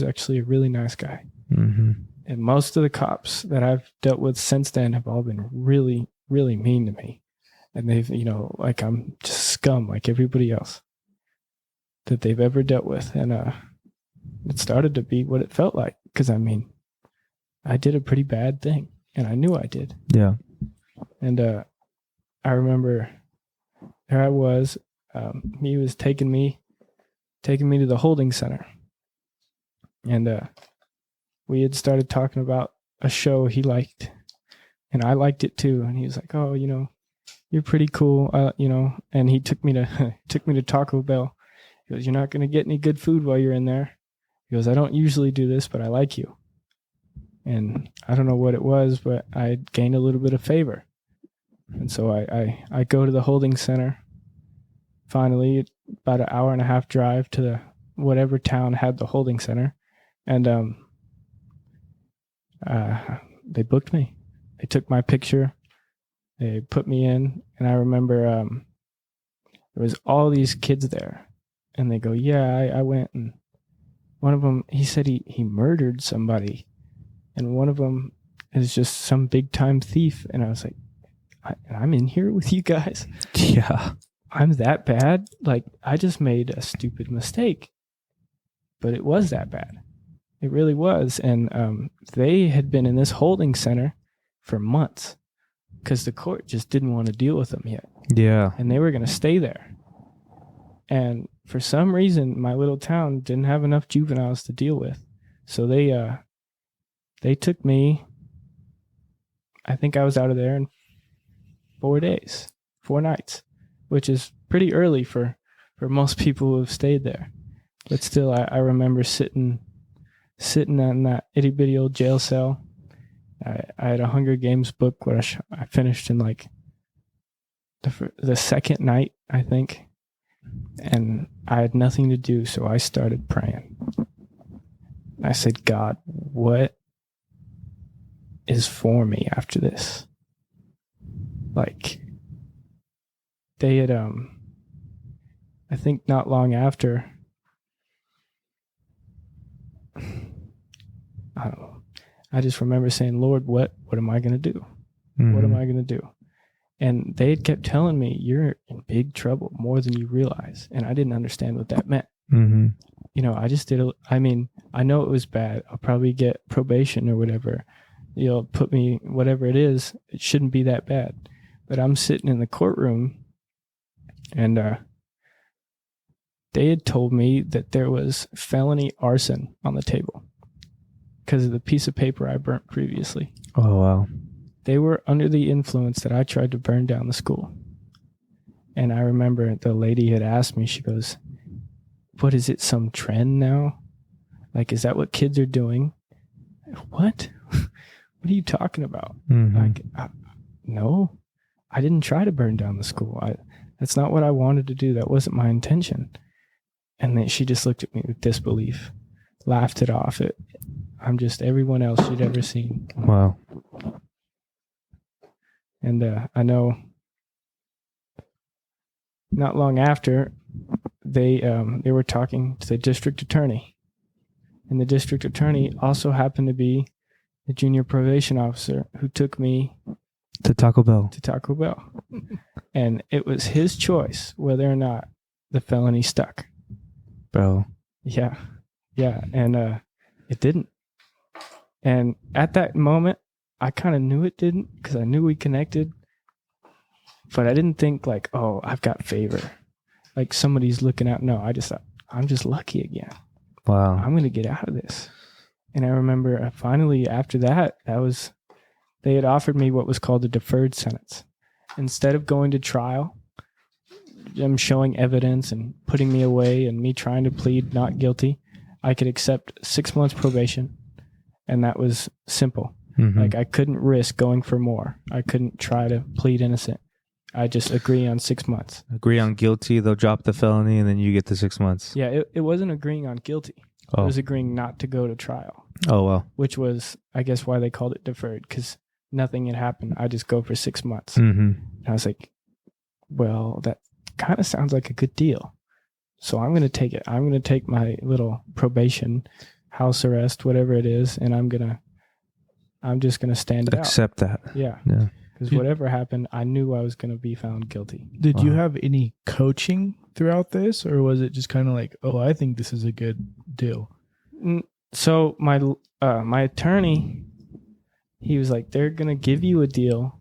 actually a really nice guy. Mm-hmm. And most of the cops that I've dealt with since then have all been really, really mean to me. And they've, like I'm just scum like everybody else that they've ever dealt with. And it started to be what it felt like. Because, I did a pretty bad thing. And I knew I did. Yeah. And I remember there I was. He was taking me to the holding center. And we had started talking about a show he liked. And I liked it too. And he was like, oh, you're pretty cool, and he took me to Taco Bell. He goes, you're not going to get any good food while you're in there. He goes, I don't usually do this, but I like you. And I don't know what it was, but I gained a little bit of favor. And so I go to the holding center. Finally, about an hour and a half drive to the whatever town had the holding center. And they booked me. They took my picture. They put me in, and I remember there was all these kids there, and they go, yeah, I went, and one of them, he said he murdered somebody, and one of them is just some big-time thief, and I was like, I'm in here with you guys? Yeah. I'm that bad? Like, I just made a stupid mistake, but it was that bad. It really was, and they had been in this holding center for months. Because the court just didn't want to deal with them yet. Yeah. And they were going to stay there. And for some reason, my little town didn't have enough juveniles to deal with. So they took me. I think I was out of there in 4 days, 4 nights, which is pretty early for most people who have stayed there. But still, I remember sitting in that itty bitty old jail cell. I had a Hunger Games book where I finished in like the second night, I think. And I had nothing to do, so I started praying. I said, God, what is for me after this? Like, they had, I think not long after, I don't know. I just remember saying, Lord, what am I going to do? Mm-hmm. What am I going to do? And they had kept telling me, you're in big trouble, more than you realize. And I didn't understand what that meant. Mm-hmm. I just I know it was bad. I'll probably get probation or whatever. Put me, whatever it is, it shouldn't be that bad. But I'm sitting in the courtroom, and they had told me that there was felony arson on the table. Because of the piece of paper I burnt previously. Oh, wow. They were under the influence that I tried to burn down the school. And I remember the lady had asked me, she goes, what is it, some trend now? Like, is that what kids are doing? What? What are you talking about? Mm-hmm. Like, no, I didn't try to burn down the school. That's not what I wanted to do. That wasn't my intention. And then she just looked at me with disbelief, laughed it off. I'm just everyone else you'd ever seen. Wow. And I know not long after, they were talking to the district attorney. And the district attorney also happened to be the junior probation officer who took me to Taco Bell. And it was his choice whether or not the felony stuck. Bro. Yeah. And it didn't. And at that moment, I kind of knew it didn't because I knew we connected. But I didn't think like, oh, I've got favor. Like somebody's looking out. No, I just thought, I'm just lucky again. Wow. I'm going to get out of this. And I remember finally after that, they had offered me what was called a deferred sentence. Instead of going to trial, them showing evidence and putting me away and me trying to plead not guilty, I could accept 6 months probation. And that was simple. Mm-hmm. Like I couldn't risk going for more. I couldn't try to plead innocent. I just agree on 6 months. Agree on guilty, they'll drop the felony, and then you get the 6 months. Yeah, it wasn't agreeing on guilty. Oh. It was agreeing not to go to trial. Oh, well. Which was, I guess, why they called it deferred, because nothing had happened. I just go for 6 months. Mm-hmm. And I was like, well, that kind of sounds like a good deal. So I'm going to take it. I'm going to take my little probation. house arrest, whatever it is, and I'm just gonna stand it out. Accept that. Yeah. Yeah. Because whatever happened, I knew I was gonna be found guilty. Did you Wow. have any coaching throughout this, or was it just kind of like, oh, I think this is a good deal? So my attorney, he was like, they're gonna give you a deal,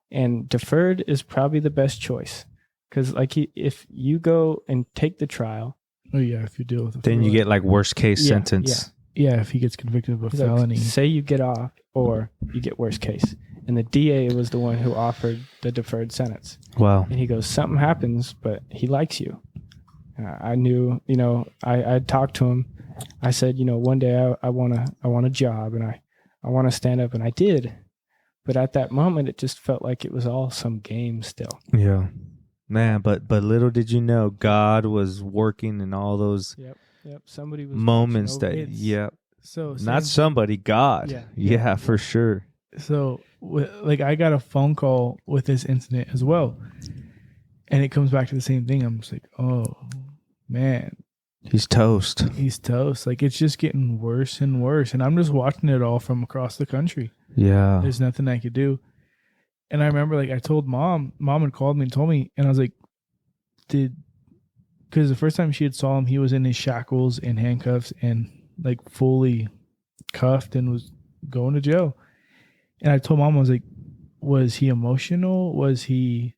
and deferred is probably the best choice. Because if you go and take the trial, Oh yeah, if you deal with it, Then you get like worst case Yeah, sentence. yeah, if he gets convicted of a he's like, felony. say you get off or you get worst case. And the DA was the one who offered the deferred sentence. Wow. And he goes, something happens, but he likes you. I knew, I talked to him. I said, one day I want a job, and I want to stand up, and I did. But at that moment, it just felt like it was all some game still. Yeah. Man, but little did you know, God was working in all those Yep. Somebody was moments watching that, over me. yeah. So Not somebody, God. Yeah. Yeah, for sure. So like I got a phone call with this incident as well, and it comes back to the same thing. I'm just like, oh man, He's toast. he's toast. Like it's just getting worse and worse, and I'm just watching it all from across the country. Yeah. There's nothing I could do. And I remember, like, I told mom had called me and told me, and I was like, because the first time she had saw him, he was in his shackles and handcuffs and like fully cuffed and was going to jail. And I told mom, I was like, was he emotional? Was he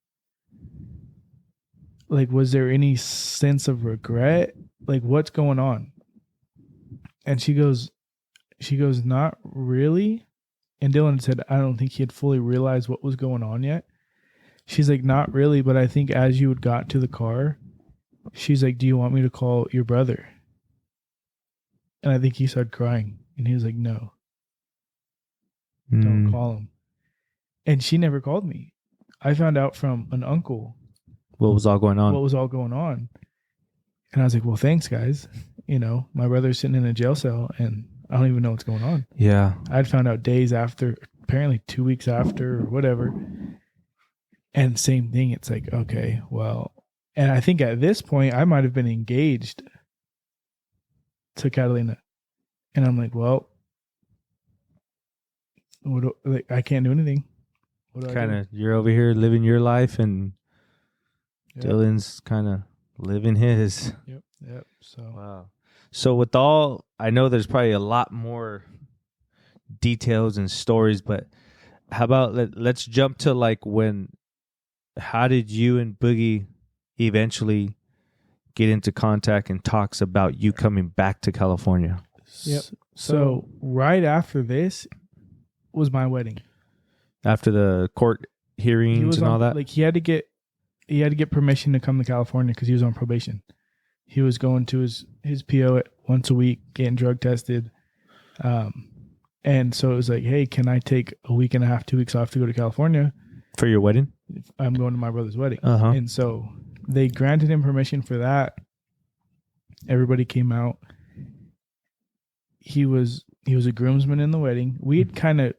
like, was there any sense of regret? Like, what's going on? And she goes, not really. And Dylan said, I don't think he had fully realized what was going on yet. She's like, not really, but I think as you had got to the car, she's like, do you want me to call your brother? And I think he started crying. And he was like, no, don't call him. And she never called me. I found out from an uncle What was all going on? what was all going on. And I was like, well, thanks, guys. My brother's sitting in a jail cell, and I don't even know what's going on. Yeah. I'd found out days after, apparently 2 weeks after or whatever. And same thing. It's like, okay, well, and I think at this point I might have been engaged to Catalina. And I'm like, well, I can't do anything. What do I Kind do? of, you're over here living your life, and Yep. Dylan's kind of living his. Yep. So Wow. So with all, I know there's probably a lot more details and stories, but how about let's jump to like how did you and Boogie eventually get into contact and talks about you coming back to California? Yep. So right after this was my wedding. After the court hearings and all that? Like he had to get permission to come to California because he was on probation. He was going to his PO once a week, getting drug tested. And so it was like, hey, can I take a week and a half, 2 weeks off to go to California? For your wedding? I'm going to my brother's wedding. Uh-huh. And so they granted him permission for that. Everybody came out. He was a groomsman in the wedding. We had kind of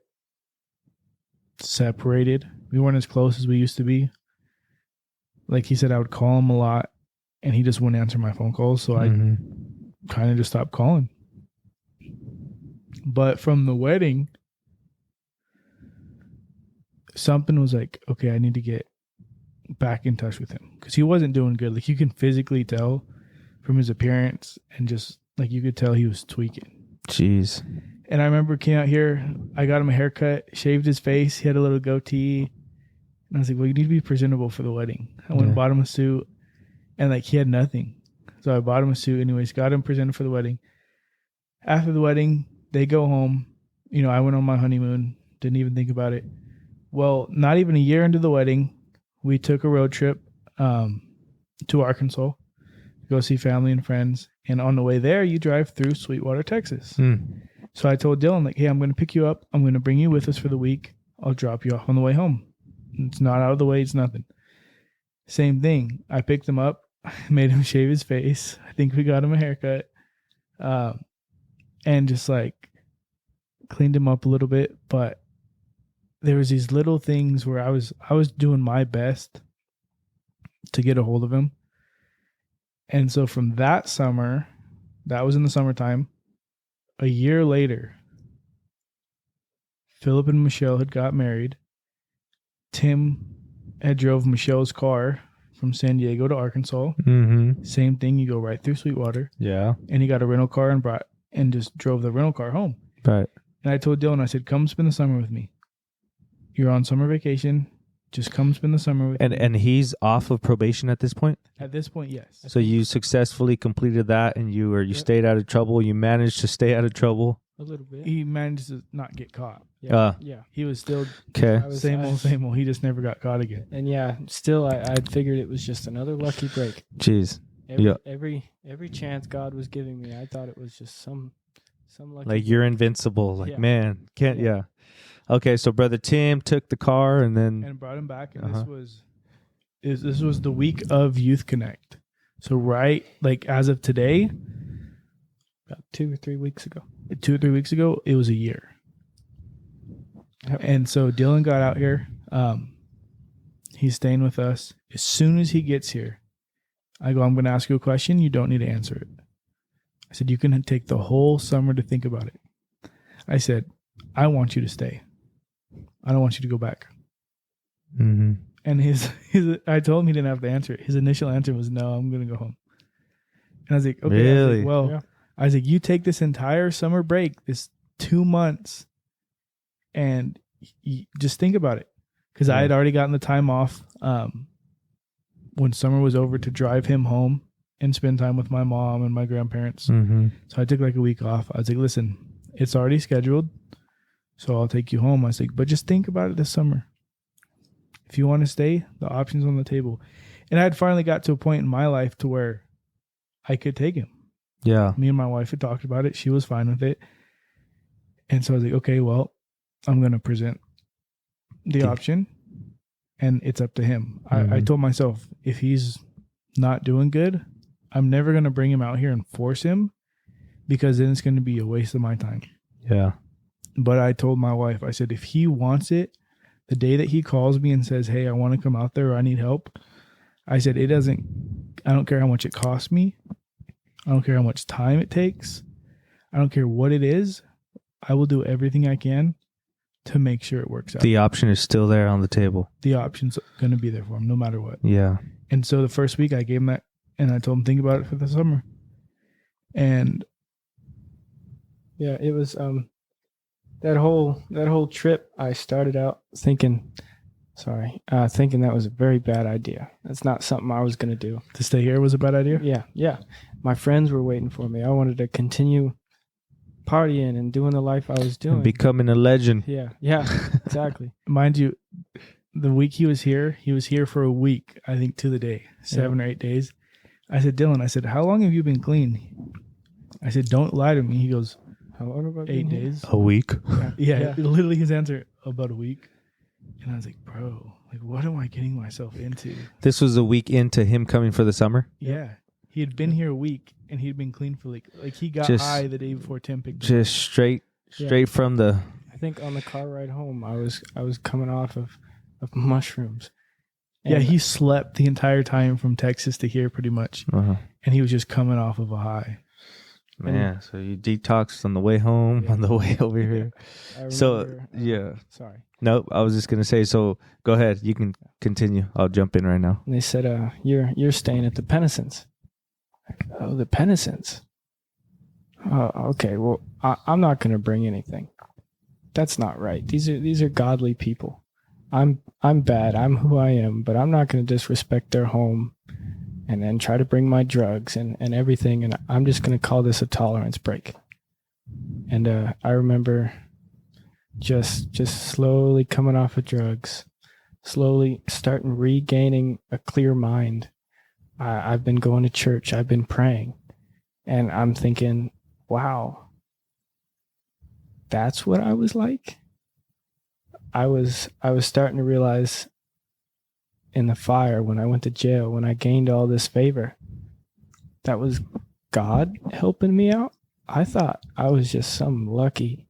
separated. We weren't as close as we used to be. Like he said, I would call him a lot, and he just wouldn't answer my phone calls. So I kind of just stopped calling. But from the wedding, something was like, okay, I need to get back in touch with him because he wasn't doing good. Like you can physically tell from his appearance, and just like you could tell he was tweaking. Jeez. And I remember came out here, I got him a haircut, shaved his face, he had a little goatee. And I was like, well, you need to be presentable for the wedding. I went and bought him a suit, and like he had nothing. So I bought him a suit anyways, got him presented for the wedding. After the wedding, they go home. I went on my honeymoon, didn't even think about it. Well, not even a year into the wedding, we took a road trip to Arkansas, go see family and friends. And on the way there, you drive through Sweetwater, Texas. So I told Dylan, like, hey, I'm going to pick you up. I'm going to bring you with us for the week. I'll drop you off on the way home. It's not out of the way. It's nothing. Same thing. I picked him up, made him shave his face. I think we got him a haircut. And just like cleaned him up a little bit. But there was these little things where I was doing my best to get a hold of him. And so from that summer, that was in the summertime, a year later, Philip and Michelle had got married. Tim had drove Michelle's car from San Diego to Arkansas. Mm-hmm. Same thing. You go right through Sweetwater. Yeah. And he got a rental car and just drove the rental car home. Right. And I told Dylan, I said, come spend the summer with me. You're on summer vacation. Just come spend the summer with me. And he's off of probation at this point? At this point, yes. So you successfully completed that, and you stayed out of trouble. You managed to stay out of trouble. A little bit. He managed to not get caught. Yeah. He was still Okay. same old. He just never got caught again. And yeah, still, I figured it was just another lucky break. Jeez. Every chance God was giving me, I thought it was just some lucky. Like you're invincible. Like, Yeah. man, can't. Yeah. Okay, so Brother Tim took the car and Brought him back, and this was the week of Youth Connect. So right, like as of today, about 2 or 3 weeks ago. 2 or 3 weeks ago, it was a year. Yep. And so Dylan got out here. He's staying with us. As soon as he gets here, I go, I'm going to ask you a question. You don't need to answer it. I said, you can take the whole summer to think about it. I said, I want you to stay. I don't want you to go back. Mm-hmm. And I told him he didn't have to answer it. His initial answer was, no, I'm going to go home. And I was like, okay. Really? I was like, you take this entire summer break, this 2 months, and you just think about it. Because I had already gotten the time off when summer was over to drive him home and spend time with my mom and my grandparents. Mm-hmm. So I took like a week off. I was like, listen, it's already scheduled, so I'll take you home. I was like, but just think about it this summer. If you want to stay, the option's on the table. And I had finally got to a point in my life to where I could take him. Yeah. Me and my wife had talked about it. She was fine with it. And so I was like, okay, well, I'm going to present the option, and it's up to him. Mm-hmm. I told myself, if he's not doing good, I'm never going to bring him out here and force him, because then it's going to be a waste of my time. Yeah. But I told my wife, I said, if he wants it, the day that he calls me and says, hey, I want to come out there, or I need help, I said, I don't care how much it costs me. I don't care how much time it takes. I don't care what it is. I will do everything I can to make sure it works out. The option is still there on the table. The option's going to be there for him no matter what. Yeah. And so the first week I gave him that, and I told him, think about it for the summer. And yeah, it was that whole trip. I started out thinking that was a very bad idea. That's not something I was going to do. to stay here was a bad idea? Yeah. My friends were waiting for me. I wanted to continue partying and doing the life I was doing. And becoming a legend. Yeah, exactly. Mind you, the week he was here for a week, I think, to the day, 7 or 8 days. I said, Dylan, how long have you been clean? I said, don't lie to me. He goes, how long have I 8 been here? days. A week. Yeah, literally his answer, about a week. And I was like, bro, like, what am I getting myself into? This was a week into him coming for the summer? Yeah. He had been here a week, and he'd been clean for like he got high the day before Tim picked him. Just straight from the... I think on the car ride home, I was coming off of mushrooms. Yeah, And he slept the entire time from Texas to here pretty much. Uh-huh. And he was just coming off of a high. Man, so you detoxed on the way home, on the way over here. I remember, So, yeah. Sorry. Nope, I was just going to say, so go ahead. You can continue. I'll jump in right now. And they said, you're staying at the Pennicents. Oh, the Pennicents. Oh, okay. Well, I'm not going to bring anything. That's not right. These are godly people. I'm bad. I'm who I am, but I'm not going to disrespect their home and then try to bring my drugs and everything. And I'm just going to call this a tolerance break. And I remember just slowly coming off of drugs, slowly starting regaining a clear mind. I've been going to church. I've been praying. And I'm thinking, wow, that's what I was like? I was starting to realize in the fire when I went to jail, when I gained all this favor, that was God helping me out. I thought I was just some lucky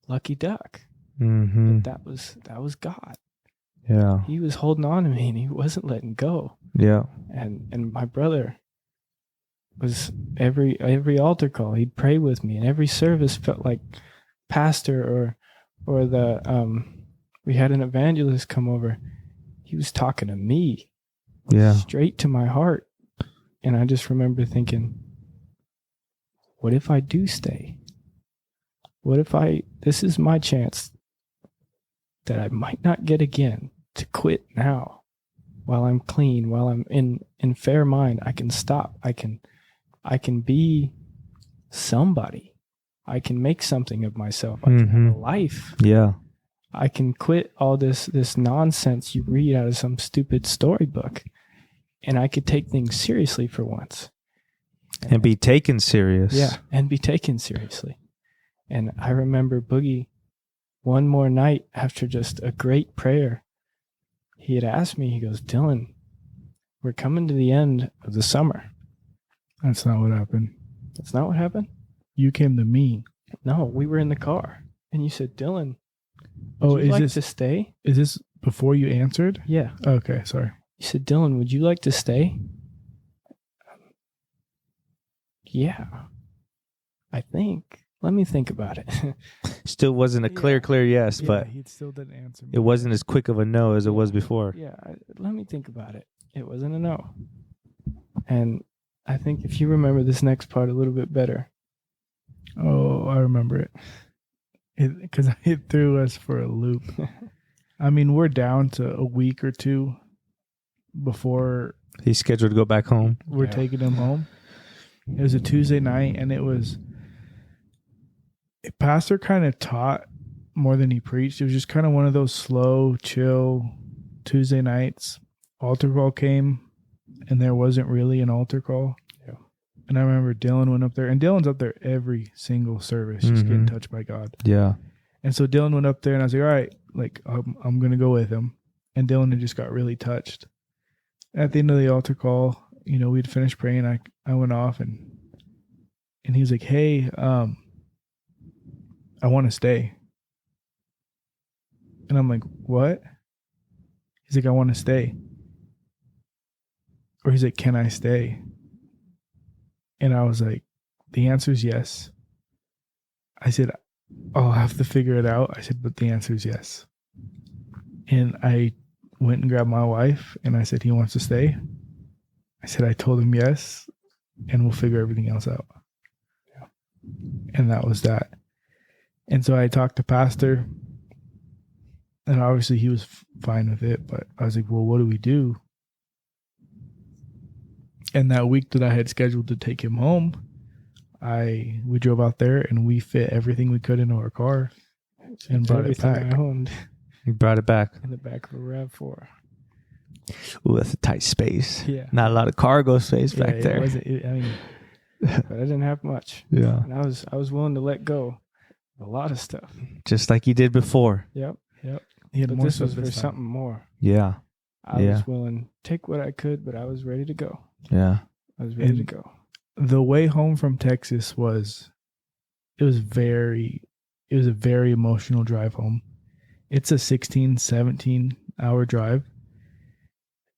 duck. Mm-hmm. But that was God. Yeah. He was holding on to me and he wasn't letting go. Yeah. And my brother, was every altar call. He'd pray with me, and every service felt like pastor or the we had an evangelist come over. He was talking to me, straight to my heart, and I just remember thinking, what if I do stay? What if this is my chance that I might not get again, to quit now while I'm clean, while I'm in fair mind. I can stop. I can be somebody. I can make something of myself. I can have a life. Yeah. I can quit all this nonsense you read out of some stupid storybook, and I could take things seriously for once. And be taken serious. Yeah, and be taken seriously. And I remember Boogie, one more night after just a great prayer, he had asked me, he goes, Dillan, we're coming to the end of the summer. That's not what happened. That's not what happened? You came to me. No, we were in the car. And you said, Dillan, would you like to stay? Is this before you answered? Yeah. Okay, sorry. You said, Dillan, would you like to stay? Yeah, I think. Let me think about it. Still wasn't a clear yes, but he still didn't answer me. It wasn't as quick of a no as it was before. Yeah, let me think about it. It wasn't a no. And I think if you remember this next part a little bit better. Oh, I remember it. Because it threw us for a loop. I mean, we're down to a week or two before he's scheduled to go back home. We're taking him home. It was a Tuesday night, and it was a pastor kind of taught more than he preached. It was just kind of one of those slow, chill Tuesday nights. Altar call came, and there wasn't really an altar call. Yeah. And I remember Dillan went up there, and Dylan's up there every single service, just getting touched by God. Yeah. And so Dillan went up there, and I was like, all right, like I'm going to go with him. And Dillan had just got really touched. At the end of the altar call, we'd finished praying. I went off, and he was like, hey, I want to stay. And I'm like, what? He's like, I want to stay. Or he's like, can I stay? And I was like, the answer is yes. I said, I'll have to figure it out. I said, but the answer is yes. And I went and grabbed my wife, and I said, he wants to stay. I said, I told him yes, and we'll figure everything else out. Yeah. And that was that. And so I talked to Pastor, and obviously he was fine with it, but I was like, well, what do we do? And that week that I had scheduled to take him home, we drove out there, and we fit everything we could into our car and brought it back. I owned. You brought it back. In the back of a RAV4. Ooh, that's a tight space. Yeah. Not a lot of cargo space back there. But I didn't have much. Yeah. And I was willing to let go of a lot of stuff. Just like you did before. Yep. He had but more this stuff was for this time. something more. Yeah. I was willing to take what I could, but I was ready to go. Yeah. I was ready to go. The way home from Texas was a very emotional drive home. It's a 16, 17 hour drive.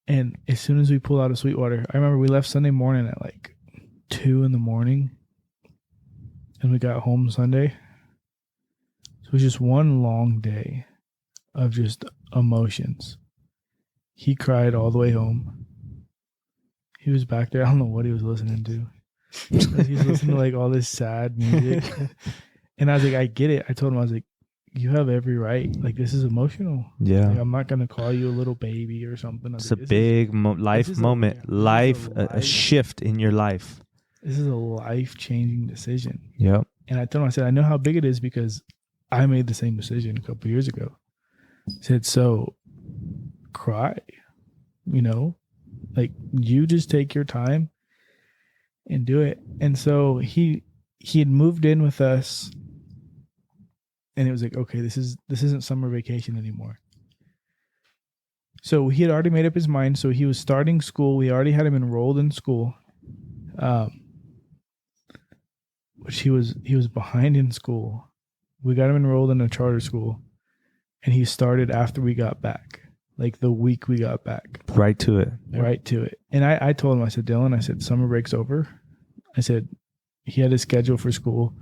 And as soon as we pulled out of Sweetwater, I remember we left Sunday morning at like 2 a.m. and we got home Sunday. So it was just one long day of just emotions. He cried all the way home. He was back there. I don't know what he was listening to. He was listening to like all this sad music. And I was like, I get it. I told him, I was like, you have every right. Like, this is emotional. Yeah. Like, I'm not going to call you a little baby or something. It's a big life moment. A shift in your life. This is a life-changing decision. Yep. And I told him, I said, I know how big it is because I made the same decision a couple years ago. I said, so cry, like you just take your time and do it. And so he had moved in with us, and it was like, okay, this isn't summer vacation anymore. So he had already made up his mind. So he was starting school. We already had him enrolled in school. Which he was behind in school. We got him enrolled in a charter school, and he started after we got back, like the week we got back. Right to it. Right to it. And I told him, I said, Dillan, I said, summer break's over. I said, he had his schedule for school.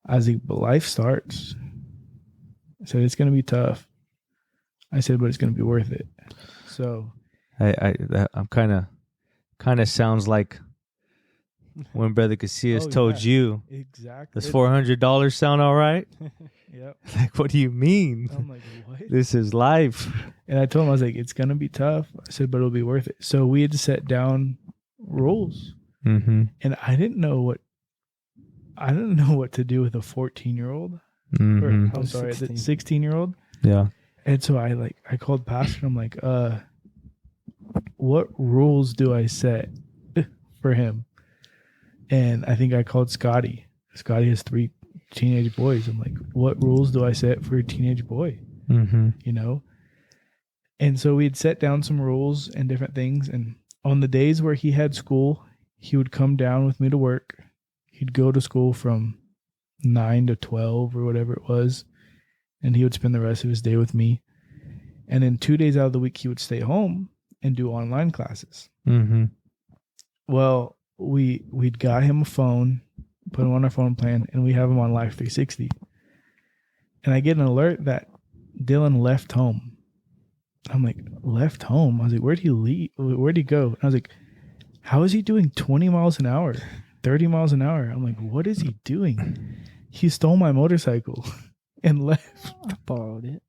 I was like, but life starts. I said, it's going to be tough. I said, but it's going to be worth it. So I'm kind of sounds like when Brother Casillas told you, exactly, does $400 sound all right? Yep. Like, what do you mean? I'm like, what? This is life. And I told him, I was like, it's going to be tough. I said, but it'll be worth it. So we had to set down rules. Mm-hmm. And I didn't know what to do with a 14-year-old. Mm-hmm. Or, I'm sorry, 16-year-old. Yeah. And so I called Pastor. I'm like, what rules do I set for him? And I think I called Scotty. Scotty has 3 teenage boys. I'm like, what rules do I set for a teenage boy? Mm-hmm. You know? And so we'd set down some rules and different things. And on the days where he had school, he would come down with me to work. He'd go to school from 9 to 12 or whatever it was. And he would spend the rest of his day with me. And then 2 days out of the week, he would stay home and do online classes. Mm-hmm. Well, we'd got him a phone, put him on our phone plan, and we have him on Life 360. And I get an alert that Dillan left home. I'm like, left home? I was like, where'd he leave? Where'd he go? And I was like, how is he doing 20 miles an hour, 30 miles an hour? I'm like, what is he doing? He stole my motorcycle and left. I borrowed it.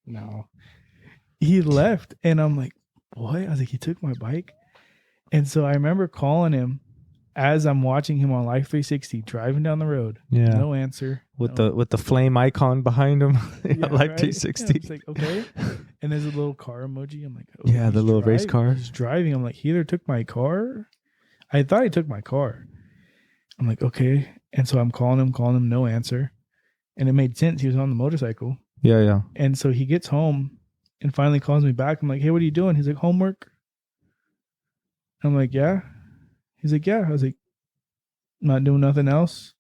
No. He left. And I'm like, what? I was like, he took my bike. And so I remember calling him as I'm watching him on Life 360 driving down the road. Yeah. No answer. With the flame icon behind him. Yeah, Life right? 360. Yeah, it's like, okay. And there's a little car emoji. I'm like, oh, Yeah, the little race car. He's driving. I'm like, he either took my car. I thought he took my car. I'm like, okay. And so I'm calling him, no answer. And it made sense. He was on the motorcycle. Yeah, yeah. And so he gets home and finally calls me back. I'm like, hey, what are you doing? He's like, homework. I'm like, yeah. He's like, yeah. I was like, not doing nothing else?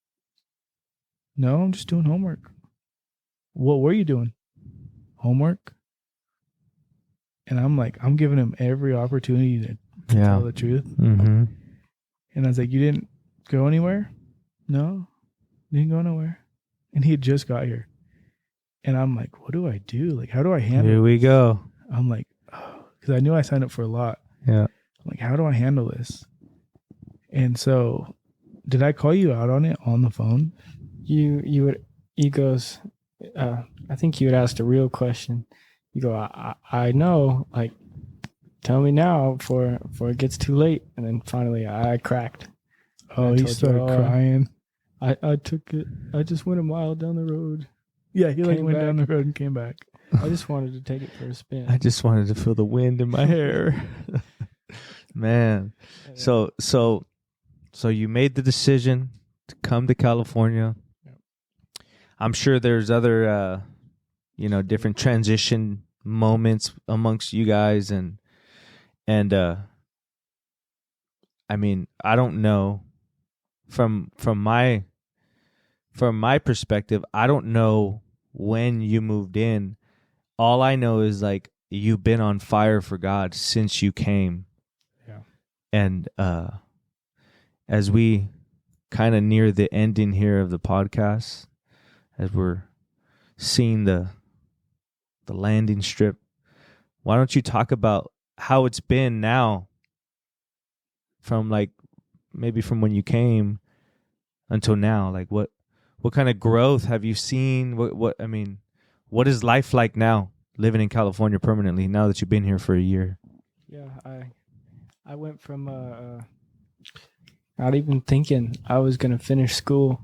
No, I'm just doing homework. What were you doing? Homework? And I'm like, I'm giving him every opportunity to tell the truth. Mm-hmm. And I was like, you didn't go anywhere? No, didn't go nowhere. And he had just got here. And I'm like, what do I do? Like, how do I handle Here we go. I'm like, oh, because I knew I signed up for a lot. Yeah. I'm like, how do I handle this? And so, did I call you out on it on the phone? He goes, I think you had asked a real question. You go, I know, like, tell me now before it gets too late. And then finally I cracked. Oh, he started crying. I took it. I just went a mile down the road. Yeah, he like went down the road and came back. I just wanted to take it for a spin. I just wanted to feel the wind in my hair. Man. So you made the decision to come to California. Yep. I'm sure there's other different transition moments amongst you guys and I mean, I don't know from my perspective, I don't know when you moved in. All I know is like you've been on fire for God since you came. Yeah. And as we kind of near the ending here of the podcast, as we're seeing the landing strip, why don't you talk about how it's been now from like maybe from when you came until now? Like what kind of growth have you seen? What is life like now living in California permanently now that you've been here for a year? Yeah, I went from not even thinking I was going to finish school,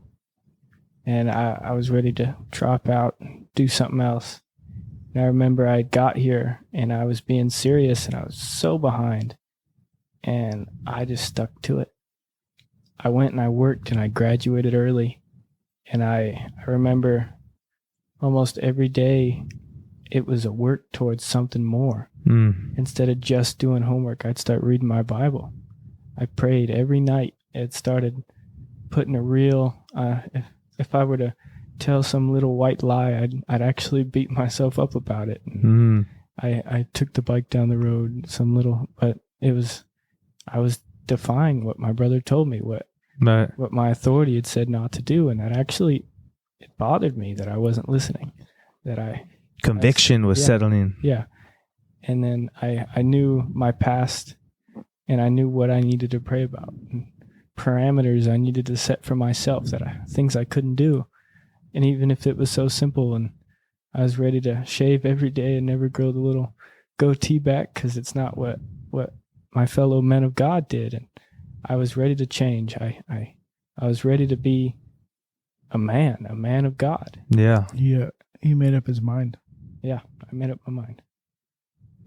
and I was ready to drop out and do something else. And I remember I got here and I was being serious and I was so behind, and I just stuck to it. I went and I worked and I graduated early, and I remember almost every day it was a work towards something more. Instead of just doing homework, I'd start reading my Bible. I prayed every night. It started putting a real, if I were to tell some little white lie, I'd actually beat myself up about it. I took the bike down the road, but I was defying what my brother told me, what Right. what my authority had said not to do. And that actually, it bothered me that I wasn't listening, Conviction was yeah. settling in. Yeah. And then I knew my past, and I knew what I needed to pray about, and parameters I needed to set for myself, things I couldn't do. And even if it was so simple, and I was ready to shave every day and never grow the little goatee back, because it's not what my fellow men of God did. And I was ready to change. I was ready to be a man of God. Yeah. He made up his mind. Yeah, I made up my mind.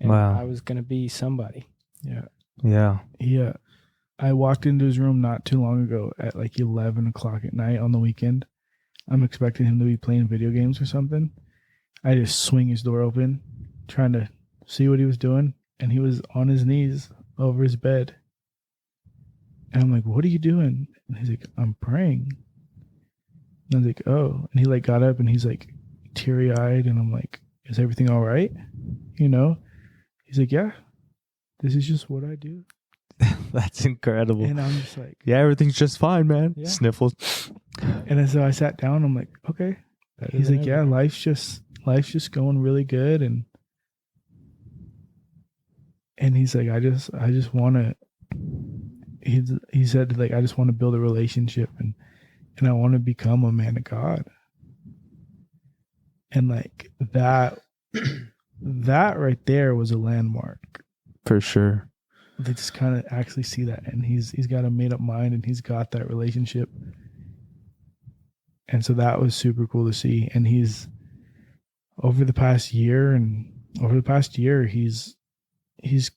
And Wow. I was going to be somebody. Yeah. Yeah. Yeah. I walked into his room not too long ago at like 11 o'clock at night on the weekend. I'm expecting him to be playing video games or something. I just swing his door open, trying to see what he was doing. And he was on his knees over his bed. And I'm like, what are you doing? And he's like, I'm praying. And I was like, oh. And he like got up and he's like teary-eyed. And I'm like, is everything all right? You know? He's like, yeah, this is just what I do. That's incredible. And I'm just like, yeah, everything's just fine, man. Yeah. Sniffles. and then so I sat down. I'm like, okay. He's like, yeah, life's just going really good. And he's like, I just want to, he said, like, I just want to build a relationship and I want to become a man of God. And like that right there was a landmark. For sure. They just kind of actually see that, and he's got a made up mind, and he's got that relationship, and so that was super cool to see. And he's over the past year, he's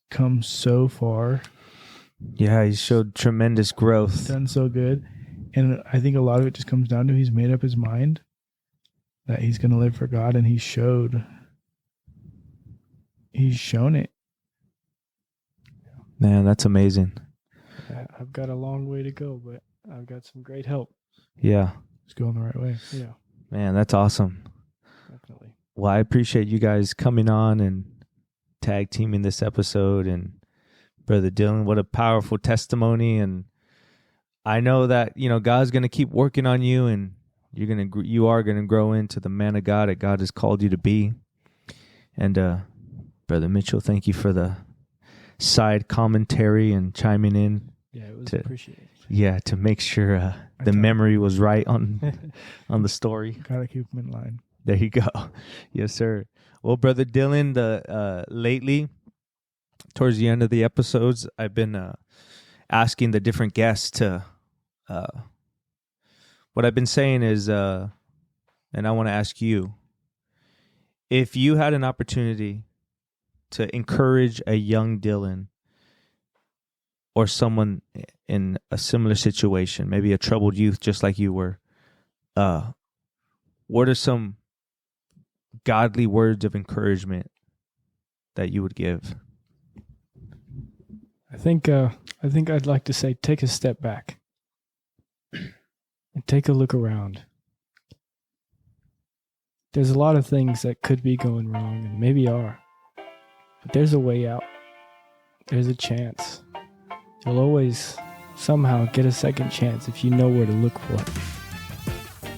come so far. Yeah, he showed tremendous growth. Done so good, and I think a lot of it just comes down to he's made up his mind that he's going to live for God, and he's shown it. Man, that's amazing. I've got a long way to go, but I've got some great help. Yeah. It's going the right way. Yeah, Man, that's awesome. definitely. Well, I appreciate you guys coming on and tag teaming this episode. And Brother Dillan, what a powerful testimony. And I know that, God's going to keep working on you, and you are going to grow into the man of God that God has called you to be. And Brother Mitchell, thank you for the side commentary and chiming in. Yeah, it was appreciated. Yeah, to make sure the memory was right on the story. Gotta keep him in line. There you go. Yes, sir. Well, Brother Dillan, lately, towards the end of the episodes, I've been asking the different guests to. What I've been saying is, and I want to ask you, if you had an opportunity to encourage a young Dillan or someone in a similar situation, maybe a troubled youth just like you were, what are some godly words of encouragement that you would give? I think I'd like to say, take a step back and take a look around. There's a lot of things that could be going wrong, and maybe are. But there's a way out. There's a chance. You'll always somehow get a second chance if you know where to look for it.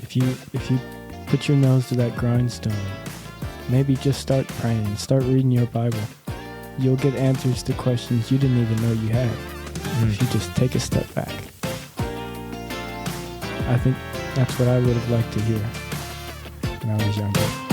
If you put your nose to that grindstone, maybe just start praying, start reading your Bible. You'll get answers to questions you didn't even know you had if you just take a step back. I think that's what I would have liked to hear when I was younger.